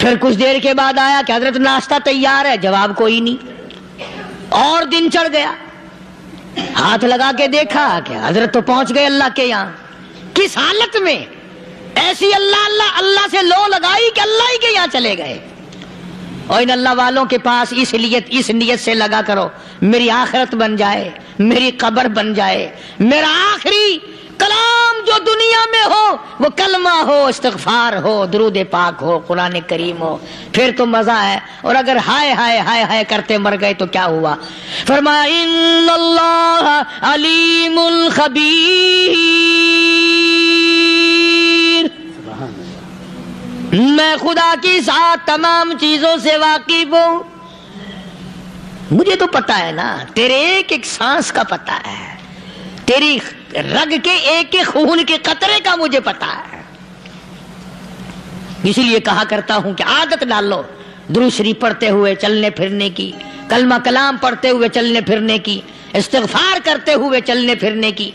پھر کچھ دیر کے بعد آیا کہ حضرت ناشتہ تیار ہے، جواب کوئی نہیں۔ اور دن چڑھ گیا، ہاتھ لگا کے دیکھا کہ حضرت تو پہنچ گئے اللہ کے یہاں۔ کس حالت میں؟ ایسی اللہ اللہ اللہ سے لو لگائی کہ اللہ ہی کے یہاں چلے گئے۔ اور ان اللہ والوں کے پاس اس نیت سے لگا کرو میری آخرت بن جائے، میری قبر بن جائے، میرا آخری کلام جو دنیا میں ہو وہ کلمہ ہو، استغفار ہو، درود پاک ہو، قرآن کریم ہو، پھر تو مزہ ہے۔ اور اگر ہائے ہائے ہائے ہائے کرتے مر گئے تو کیا ہوا؟ فرمایا ان اللہ علیم الخبیر، میں خدا کی ذات تمام چیزوں سے واقف ہوں۔ مجھے تو پتا ہے نا، تیرے ایک ایک سانس کا پتا ہے، تیری رگ کے ایک ایک خون کے قطرے کا مجھے پتا ہے۔ اسی لیے کہا کرتا ہوں کہ عادت ڈال لو درود شریف پڑھتے ہوئے چلنے پھرنے کی، کلمہ کلام پڑھتے ہوئے چلنے پھرنے کی، استغفار کرتے ہوئے چلنے پھرنے کی۔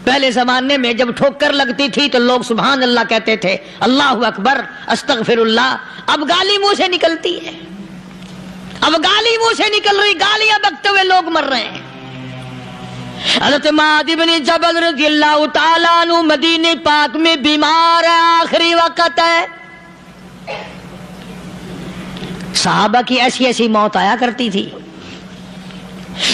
پہلے زمانے میں جب ٹھوکر لگتی تھی تو لوگ سبحان اللہ کہتے تھے، اللہ اکبر، استغفر اللہ۔ اب گالی منہ سے نکلتی ہے، اب گالی منہ سے نکل رہی، گالیاں بکتے ہوئے لوگ مر رہے ہیں۔ حضرت معاذ بن جبل رضی اللہ تعالیٰ عنہ مدینہ پاک میں بیمار ہے، آخری وقت ہے۔ صحابہ کی ایسی ایسی موت آیا کرتی تھی،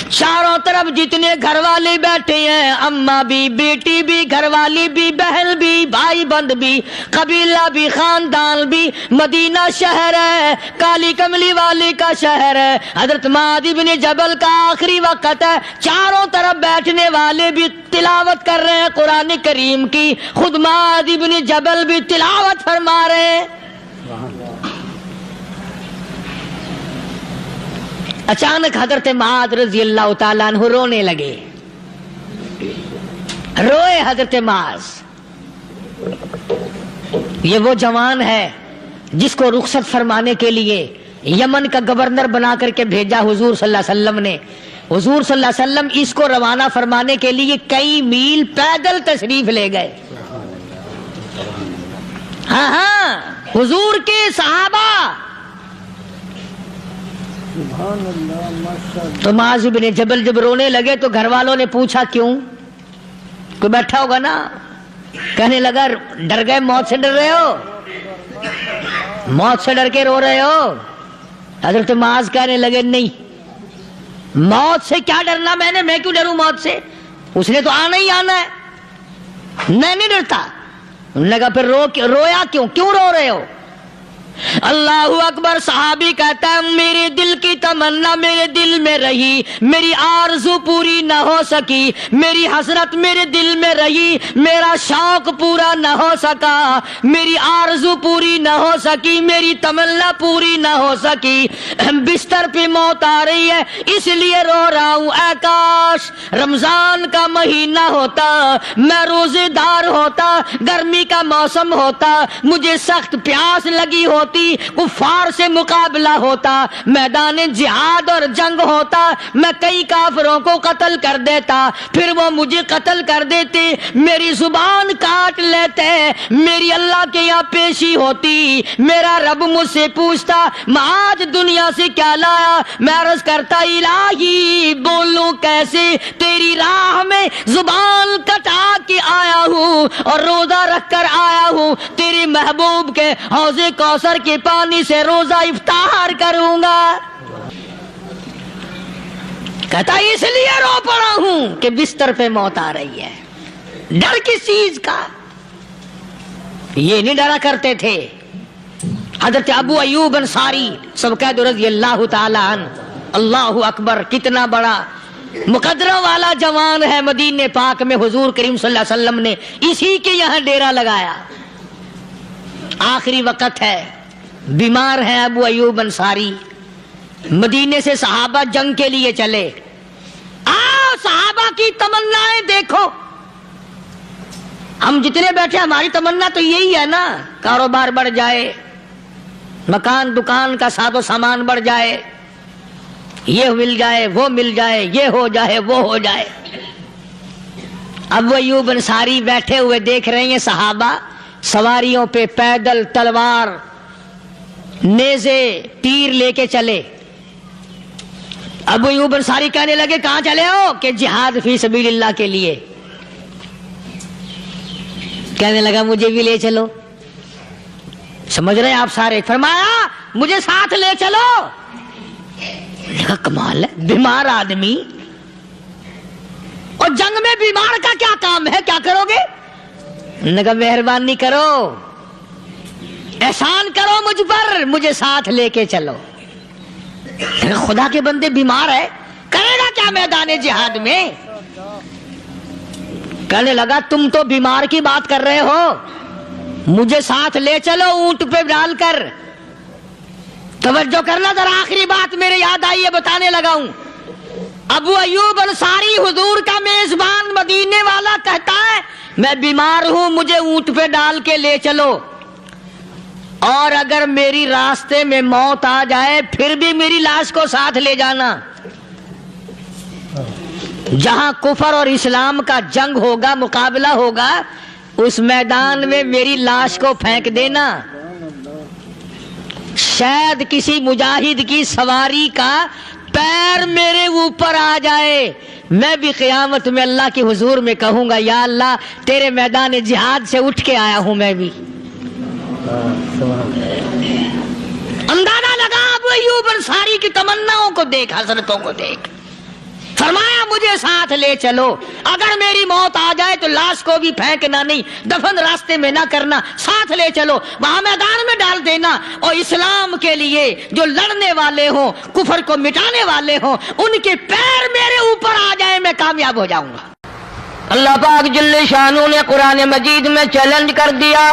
چاروں طرف جتنے گھر والے بیٹھے ہیں، اماں بھی، بیٹی بھی، گھر والی بھی، بہن بھی، بھائی بند بھی، قبیلہ بھی، خاندان بھی، مدینہ شہر ہے، کالی کملی والے کا شہر ہے۔ حضرت معاذ بن جبل کا آخری وقت ہے، چاروں طرف بیٹھنے والے بھی تلاوت کر رہے ہیں قرآن کریم کی، خود معاذ بن جبل بھی تلاوت فرما رہے ہیں۔ اچانک حضرت معاذ رضی اللہ تعالیٰ عنہ رونے لگے، روئے حضرت معاذ۔ یہ وہ جوان ہے جس کو رخصت فرمانے کے لیے یمن کا گورنر بنا کر کے بھیجا حضور صلی اللہ علیہ وسلم نے۔ حضور صلی اللہ علیہ وسلم اس کو روانہ فرمانے کے لیے کئی میل پیدل تشریف لے گئے۔ ہاں حضور کے صحابہ۔ تو معاذ بن جبل جب رونے لگے تو گھر والوں نے پوچھا کیوں؟ کوئی بیٹھا ہوگا نا، کہنے لگا ڈر گئے، موت سے ڈر رہے ہو، موت سے ڈر کے رو رہے ہو؟ حضرت معاذ کہنے لگے نہیں، موت سے کیا ڈرنا، میں کیوں ڈروں موت سے، اس نے تو آنا ہی آنا ہے، میں نہیں ڈرتا۔ انہوں نے کہا پھر رویا کیوں رو رہے ہو؟ اللہ اکبر۔ صحابی کہتا ہے میرے دل کی تمنا میرے دل میں رہی، میری آرزو پوری نہ ہو سکی، میری حسرت میرے دل میں رہی، میرا شوق پورا نہ ہو سکا، میری آرزو پوری نہ ہو سکی، میری تمنا پوری نہ ہو سکی، بستر پہ موت آ رہی ہے اس لیے رو رہا ہوں۔ اے کاش رمضان کا مہینہ ہوتا، میں روزے دار ہوتا، گرمی کا موسم ہوتا، مجھے سخت پیاس لگی ہوتی، کفار سے مقابلہ ہوتا، میدان جہاد اور جنگ ہوتا، میں کئی کافروں کو قتل کر دیتا، پھر وہ مجھے قتل کر دیتے، میری زبان کاٹ لیتے، میری اللہ کے یہاں پیشی ہوتی، میرا رب مجھ سے پوچھتا معاذ دنیا سے کیا لایا؟ میں عرض کرتا الہی بولوں کیسے، تیری راہ میں زبان کٹا کے آیا ہوں اور روزہ رکھ کر آیا ہوں، تیرے محبوب کے حوض کوثر کے پانی سے روزہ افطار کروں گا۔ کہتا اس لیے رو پڑا ہوں کہ بستر پہ موت آ رہی ہے۔ ڈر کس چیز کا؟ یہ نہیں ڈرا کرتے تھے۔ حضرت ابو ایوب انصاری سب کہہ دو رضی اللہ تعالی عنہ۔ اللہ اکبر، کتنا بڑا مقدروں والا جوان ہے۔ مدینے پاک میں حضور کریم صلی اللہ علیہ وسلم نے اسی کے یہاں ڈیرا لگایا۔ آخری وقت ہے، بیمار ہے ابو ایوب انصاری۔ مدینے سے صحابہ جنگ کے لیے چلے۔ آؤ صحابہ کی تمنائیں دیکھو۔ ہم جتنے بیٹھے ہماری تمنا تو یہی ہے نا، کاروبار بڑھ جائے، مکان دکان کا ساز و سامان بڑھ جائے، یہ مل جائے وہ مل جائے، یہ ہو جائے وہ ہو جائے۔ ابو ایوب انصاری بیٹھے ہوئے دیکھ رہے ہیں صحابہ سواریوں پہ پیدل تلوار نیزے تیر لے کے چلے. ابو ایوب انصاری کہنے لگے کہاں چلے ہو؟ کہ جہاد فی سبیل اللہ کے لیے. کہنے لگا مجھے بھی لے چلو. سمجھ رہے ہیں آپ سارے؟ فرمایا مجھے ساتھ لے چلو. کہا کمال ہے، بیمار آدمی اور جنگ میں بیمار کا کیا کام ہے، کیا کرو گے؟ نے کہا مہربانی کرو، احسان کرو مجھ پر، مجھے ساتھ لے کے چلو. خدا کے بندے بیمار ہے، کرے گا کیا میدان جہاد میں؟ کہنے لگا تم تو بیمار کی بات کر رہے ہو، مجھے ساتھ لے چلو اونٹ پہ ڈال کر. توجہ کرنا ذرا، آخری بات میرے یاد آئی ہے، بتانے لگا ہوں. ابو ایوب انصاری حضور کا میزبان مدینے والا کہتا ہے میں بیمار ہوں، مجھے اونٹ پہ ڈال کے لے چلو، اور اگر میری راستے میں موت آ جائے پھر بھی میری لاش کو ساتھ لے جانا. جہاں کفر اور اسلام کا جنگ ہوگا، مقابلہ ہوگا، اس میدان میں میری لاش کو پھینک دینا. شاید کسی مجاہد کی سواری کا پیر میرے اوپر آ جائے، میں بھی قیامت میں اللہ کے حضور میں کہوں گا یا اللہ تیرے میدان جہاد سے اٹھ کے آیا ہوں میں بھی. اندازہ لگا ابو ایوب انصاری کی تمناؤں کو دیکھ، حسرتوں کو دیکھ. فرمایا مجھے ساتھ لے چلو، اگر میری موت آ جائے تو لاش کو بھی پھینکنا نہیں، دفن راستے میں نہ کرنا، ساتھ لے چلو، وہاں میدان میں ڈال دینا، اور اسلام کے لیے جو لڑنے والے ہوں، کفر کو مٹانے والے ہوں، ان کے پیر میرے اوپر آ جائے میں کامیاب ہو جاؤں گا. اللہ پاک جل شانہ نے قرآن مجید میں چیلنج کر دیا،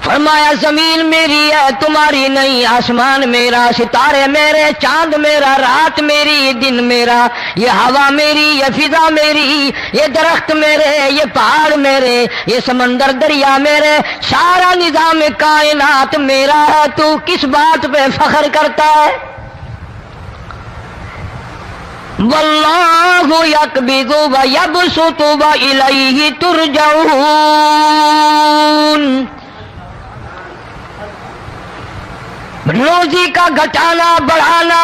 فرمایا زمین میری ہے تمہاری نہیں، آسمان میرا، ستارے میرے، چاند میرا، رات میری، دن میرا، یہ ہوا میری، یہ فضا میری، یہ درخت میرے، یہ پہاڑ میرے، یہ سمندر دریا میرے، سارا نظام کائنات میرا ہے. تو کس بات پہ فخر کرتا ہے؟ واللہ یقبض ویبسط والیہ ترجعون. روزی کا گھٹانا بڑھانا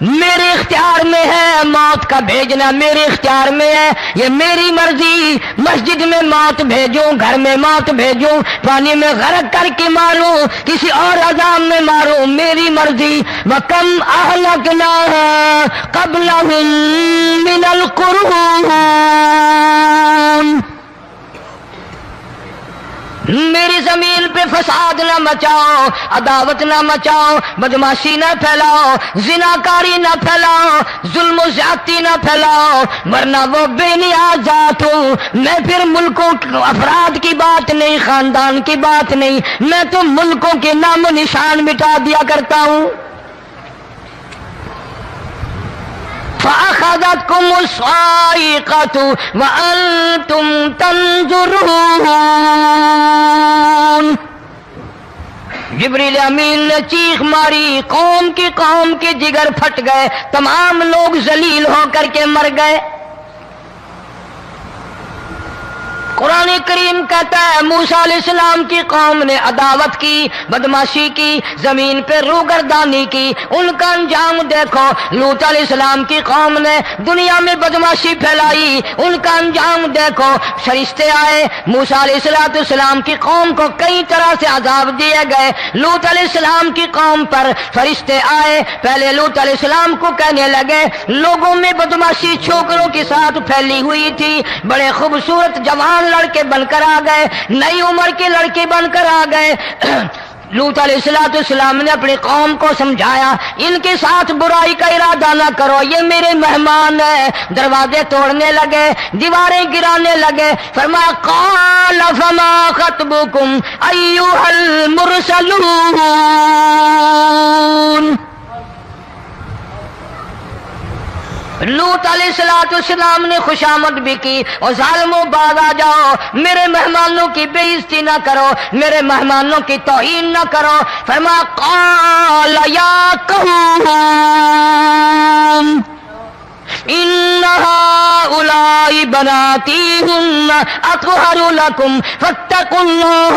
میرے اختیار میں ہے، موت کا بھیجنا میرے اختیار میں ہے، یہ میری مرضی. مسجد میں موت بھیجوں، گھر میں موت بھیجوں، پانی میں غرق کر کے ماروں، کسی اور عذاب میں ماروں، میری مرضی. وَكَمْ أَهْلَكْنَا قَبْلَهُمْ مِنَ الْقُرُونِ. میری زمین پہ فساد نہ مچاؤ، عداوت نہ مچاؤ، بدماشی نہ پھیلاؤ، زناکاری نہ پھیلاؤ، ظلم و زیادتی نہ پھیلاؤ، ورنہ وہ بے نیاز ذات ہوں. میں پھر ملکوں افراد کی بات نہیں، خاندان کی بات نہیں، میں تو ملکوں کے نام و نشان مٹا دیا کرتا ہوں. فَأَخَذَتْكُمُ الصَّاعِقَةُ وَأَنْتُمْ تَنْظُرُونَ. جبریل امین نے چیخ ماری، قوم کے جگر پھٹ گئے، تمام لوگ ذلیل ہو کر کے مر گئے. قرآن کریم کہتا ہے موسیٰ علیہ السلام کی قوم نے عداوت کی، بدماشی کی، زمین پہ روگردانی کی. ان کا انجام دیکھو. لوط علیہ السلام کی قوم نے دنیا میں بدماشی پھیلائی، ان کا انجام دیکھو. فرشتے آئے، موسیٰ علیہ السلام کی قوم کو کئی طرح سے عذاب دیے گئے. لوط علیہ السلام کی قوم پر فرشتے آئے، پہلے لوط علیہ السلام کو کہنے لگے لوگوں میں بدماشی چھوکروں کے ساتھ پھیلی ہوئی تھی، بڑے خوبصورت جوان لڑکے بن کر آ گئے، نئی عمر کے لڑکے بن کر آ گئے. لوط علیہ السلام نے اپنی قوم کو سمجھایا ان کے ساتھ برائی کا ارادہ نہ کرو، یہ میرے مہمان ہیں. دروازے توڑنے لگے، دیواریں گرانے لگے. فرمایا قال فما خطبکم ایھا المرسلون. لوط علیہ السلام نے خوشامد بھی کی، اور ظالموں باز آ جاؤ، میرے مہمانوں کی بے عزتی نہ کرو، میرے مہمانوں کی توہین نہ کرو. فرمایا قال یا قوم ان هؤلاء بناتی ہن اطہر لکم فاتقوا اللہ.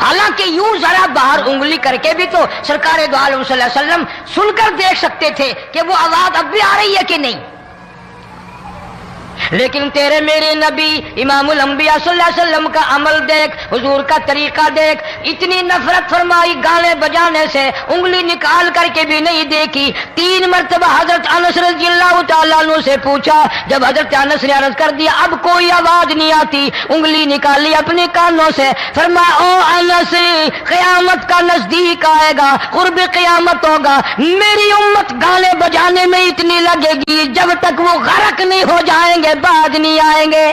حالانکہ یوں ذرا باہر انگلی کر کے بھی تو سرکار دو عالم صلی اللہ علیہ وسلم سن کر دیکھ سکتے تھے کہ وہ آواز اب بھی آ رہی ہے کہ نہیں. لیکن تیرے میرے نبی امام الانبیاء صلی اللہ علیہ وسلم کا عمل دیکھ، حضور کا طریقہ دیکھ، اتنی نفرت فرمائی گانے بجانے سے، انگلی نکال کر کے بھی نہیں دیکھی. 3 مرتبہ حضرت انس رضی اللہ تعالیٰ عنہ سے پوچھا، جب حضرت انس نے عرض کر دیا اب کوئی آواز نہیں آتی، انگلی نکالی اپنے کانوں سے، فرمایا او انس قیامت کا نزدیک آئے گا، قرب قیامت ہوگا، میری امت گانے بجانے میں اتنی لگے گی جب تک وہ غرق نہیں ہو جائیں گے بعد نہیں آئیں گے.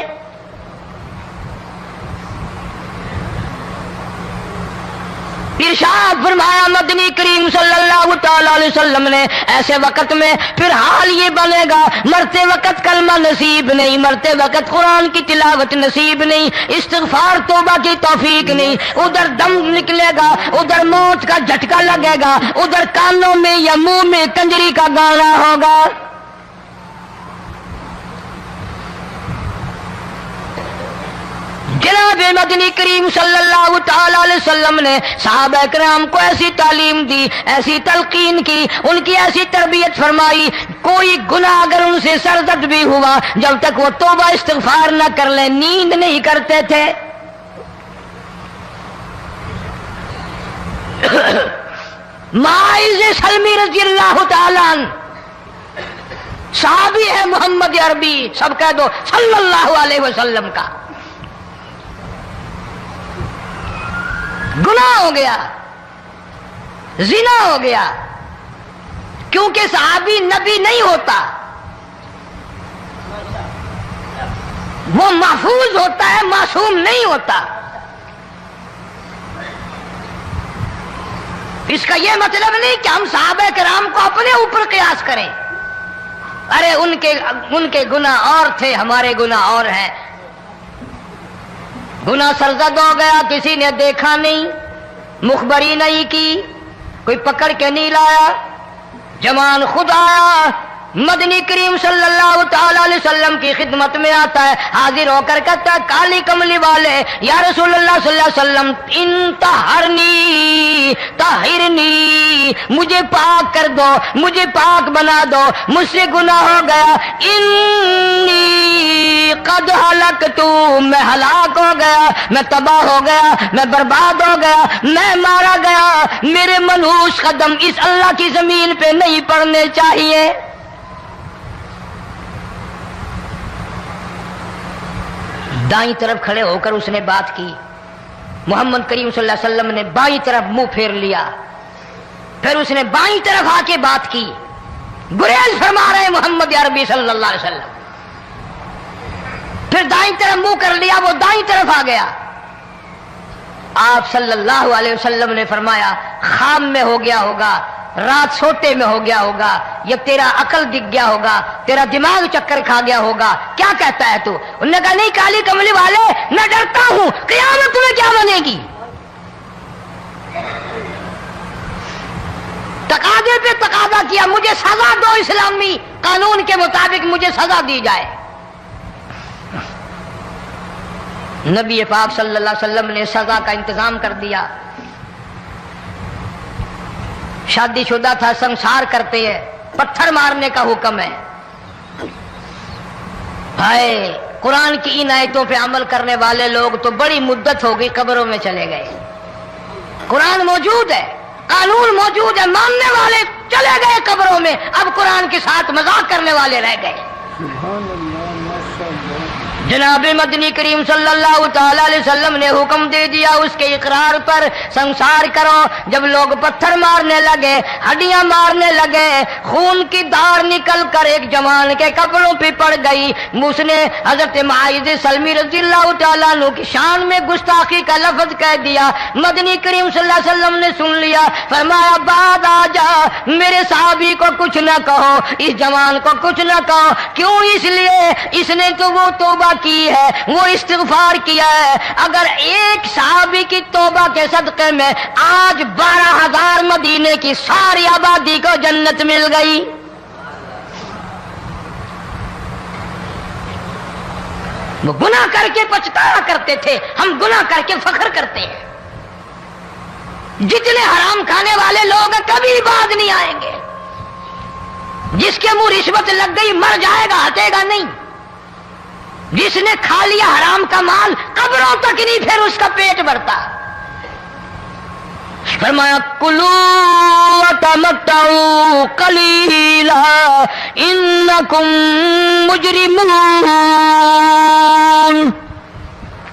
ارشاد فرمایا مدنی کریم صلی اللہ تعالی علیہ وسلم نے ایسے وقت میں پھر حال یہ بنے گا، مرتے وقت کلمہ نصیب نہیں، مرتے وقت قرآن کی تلاوت نصیب نہیں، استغفار توبہ کی توفیق نہیں، ادھر دم نکلے گا، ادھر موت کا جھٹکا لگے گا، ادھر کانوں میں یا منہ میں کنجری کا گانا ہوگا. جناب مدنی کریم صلی اللہ تعالی علیہ وسلم نے صحابہ کرام کو ایسی تعلیم دی، ایسی تلقین کی، ان کی ایسی تربیت فرمائی، کوئی گناہ اگر ان سے سرزد بھی ہوا جب تک وہ توبہ استغفار نہ کر لیں نیند نہیں کرتے تھے. معاذ سلمی رضی اللہ تعالی عنہ صحابی ہے محمد عربی، سب کہہ دو صلی اللہ علیہ وسلم کا. گناہ ہو گیا، زنا ہو گیا، کیونکہ صحابی نبی نہیں ہوتا، وہ محفوظ ہوتا ہے، معصوم نہیں ہوتا. اس کا یہ مطلب نہیں کہ ہم صحابہ کرام کو اپنے اوپر قیاس کریں. ارے ان کے گناہ اور تھے، ہمارے گناہ اور ہیں. گناہ سرزد ہو گیا، کسی نے دیکھا نہیں، مخبری نہیں کی، کوئی پکڑ کے نہیں لایا، جوان خود آیا، مدنی کریم صلی اللہ تعالی علیہ وسلم کی خدمت میں آتا ہے، حاضر ہو کر کہتا ہے کالی کملی والے یا رسول اللہ صلی اللہ علیہ وسلم انتہرنی طہرنی، مجھے پاک کر دو، مجھے پاک بنا دو، مجھ سے گناہ ہو گیا، انی قد ہلکت، میں ہلاک ہو گیا، میں تباہ ہو گیا، میں برباد ہو گیا، میں مارا گیا، میرے منحوس قدم اس اللہ کی زمین پہ نہیں پڑنے چاہیے. دائیں طرف کھڑے ہو کر اس نے بات کی، محمد کریم صلی اللہ علیہ وسلم نے بائیں طرف منہ پھیر لیا، پھر اس نے بائیں طرف آ کے بات کی، گریز فرما رہے محمد عربی صلی اللہ علیہ وسلم، پھر دائیں طرف منہ کر لیا، وہ دائیں طرف آ گیا. آپ صلی اللہ علیہ وسلم نے فرمایا خواب میں ہو گیا ہوگا، رات سوتے میں ہو گیا ہوگا، یا تیرا عقل دکھ گیا ہوگا، تیرا دماغ چکر کھا گیا ہوگا، کیا کہتا ہے تو؟ انہوں نے کہا نہیں کالی کملی والے میں ڈرتا ہوں، قیامت میں کیا بنے گی؟ تقاضے پہ تقاضا کیا، مجھے سزا دو، اسلامی قانون کے مطابق مجھے سزا دی جائے. نبی پاک صلی اللہ علیہ وسلم نے سزا کا انتظام کر دیا. شادی شدہ تھا، سنسار کرتے ہیں، پتھر مارنے کا حکم ہے. ہائے قرآن کی ان آیتوں پہ عمل کرنے والے لوگ تو بڑی مدت ہو گئی قبروں میں چلے گئے. قرآن موجود ہے، قانون موجود ہے، ماننے والے چلے گئے قبروں میں، اب قرآن کے ساتھ مذاق کرنے والے رہ گئے. جناب مدنی کریم صلی اللہ تعالی علیہ وسلم نے حکم دے دیا اس کے اقرار پر سنسار کرو. جب لوگ پتھر مارنے لگے، ہڈیاں مارنے لگے، خون کی دھار نکل کر ایک جوان کے کپڑوں پہ پڑ گئی، اس نے حضرت معاذ سلمی رضی اللہ تعالیٰ عنہ کی شان میں گستاخی کا لفظ کہہ دیا. مدنی کریم صلی اللہ علیہ وسلم نے سن لیا، فرمایا بعد آ جا، میرے صحابی کو کچھ نہ کہو، اس جوان کو کچھ نہ کہو. کیوں؟ اس لیے اس نے تو وہ توبہ کی ہے، وہ استغفار کیا ہے. اگر ایک صحابی کی توبہ کے صدقے میں آج 12,000 مدینے کی ساری آبادی کو جنت مل گئی. وہ گناہ کر کے پچھتایا کرتے تھے، ہم گناہ کر کے فخر کرتے ہیں. جتنے حرام کھانے والے لوگ ہیں کبھی بعد نہیں آئیں گے. جس کے منہ رشوت لگ گئی مر جائے گا, ہٹے گا نہیں. جس نے کھا لیا حرام کا مال قبروں تک نہیں پھر اس کا پیٹ بھرتا. فرمایا کلو وتمتعوا قلیلا انکم مجرمون.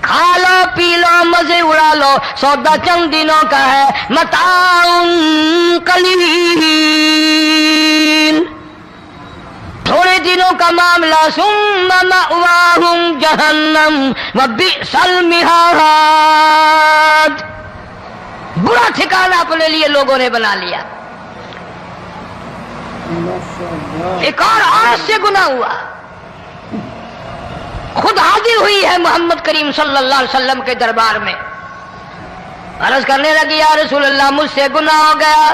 کھا لو پی لو مزے اڑا لو, سودا چند دنوں کا ہے. متاع قلیل, تھوڑے دنوں کا معاملہ. ثم مأواہم جہنم وبئس المہاد. برا ٹھکانہ اپنے لیے لوگوں نے بنا لیا. ایک اور عورت سے گناہ ہوا, خود حاضر ہوئی ہے محمد کریم صلی اللہ علیہ وسلم کے دربار میں. عرض کرنے لگی یا رسول اللہ مجھ سے گناہ ہو گیا,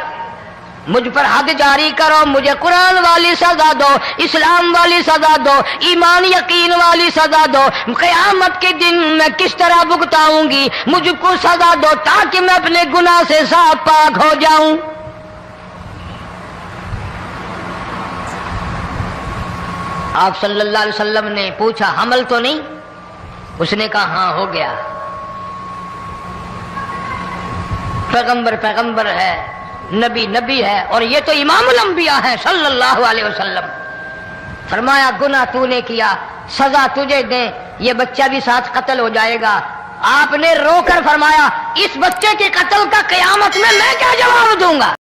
مجھ پر حد جاری کرو, مجھے قرآن والی سزا دو, اسلام والی سزا دو, ایمان یقین والی سزا دو. قیامت کے دن میں کس طرح بھگتاؤں گی, مجھ کو سزا دو تاکہ میں اپنے گناہ سے صاف پاک ہو جاؤں. آپ صلی اللہ علیہ وسلم نے پوچھا حمل تو نہیں؟ اس نے کہا ہاں ہو گیا. پیغمبر ہے, نبی ہے, اور یہ تو امام الانبیاء ہے صلی اللہ علیہ وسلم. فرمایا گناہ تو نے کیا, سزا تجھے دیں, یہ بچہ بھی ساتھ قتل ہو جائے گا. آپ نے رو کر فرمایا اس بچے کے قتل کا قیامت میں کیا جواب دوں گا؟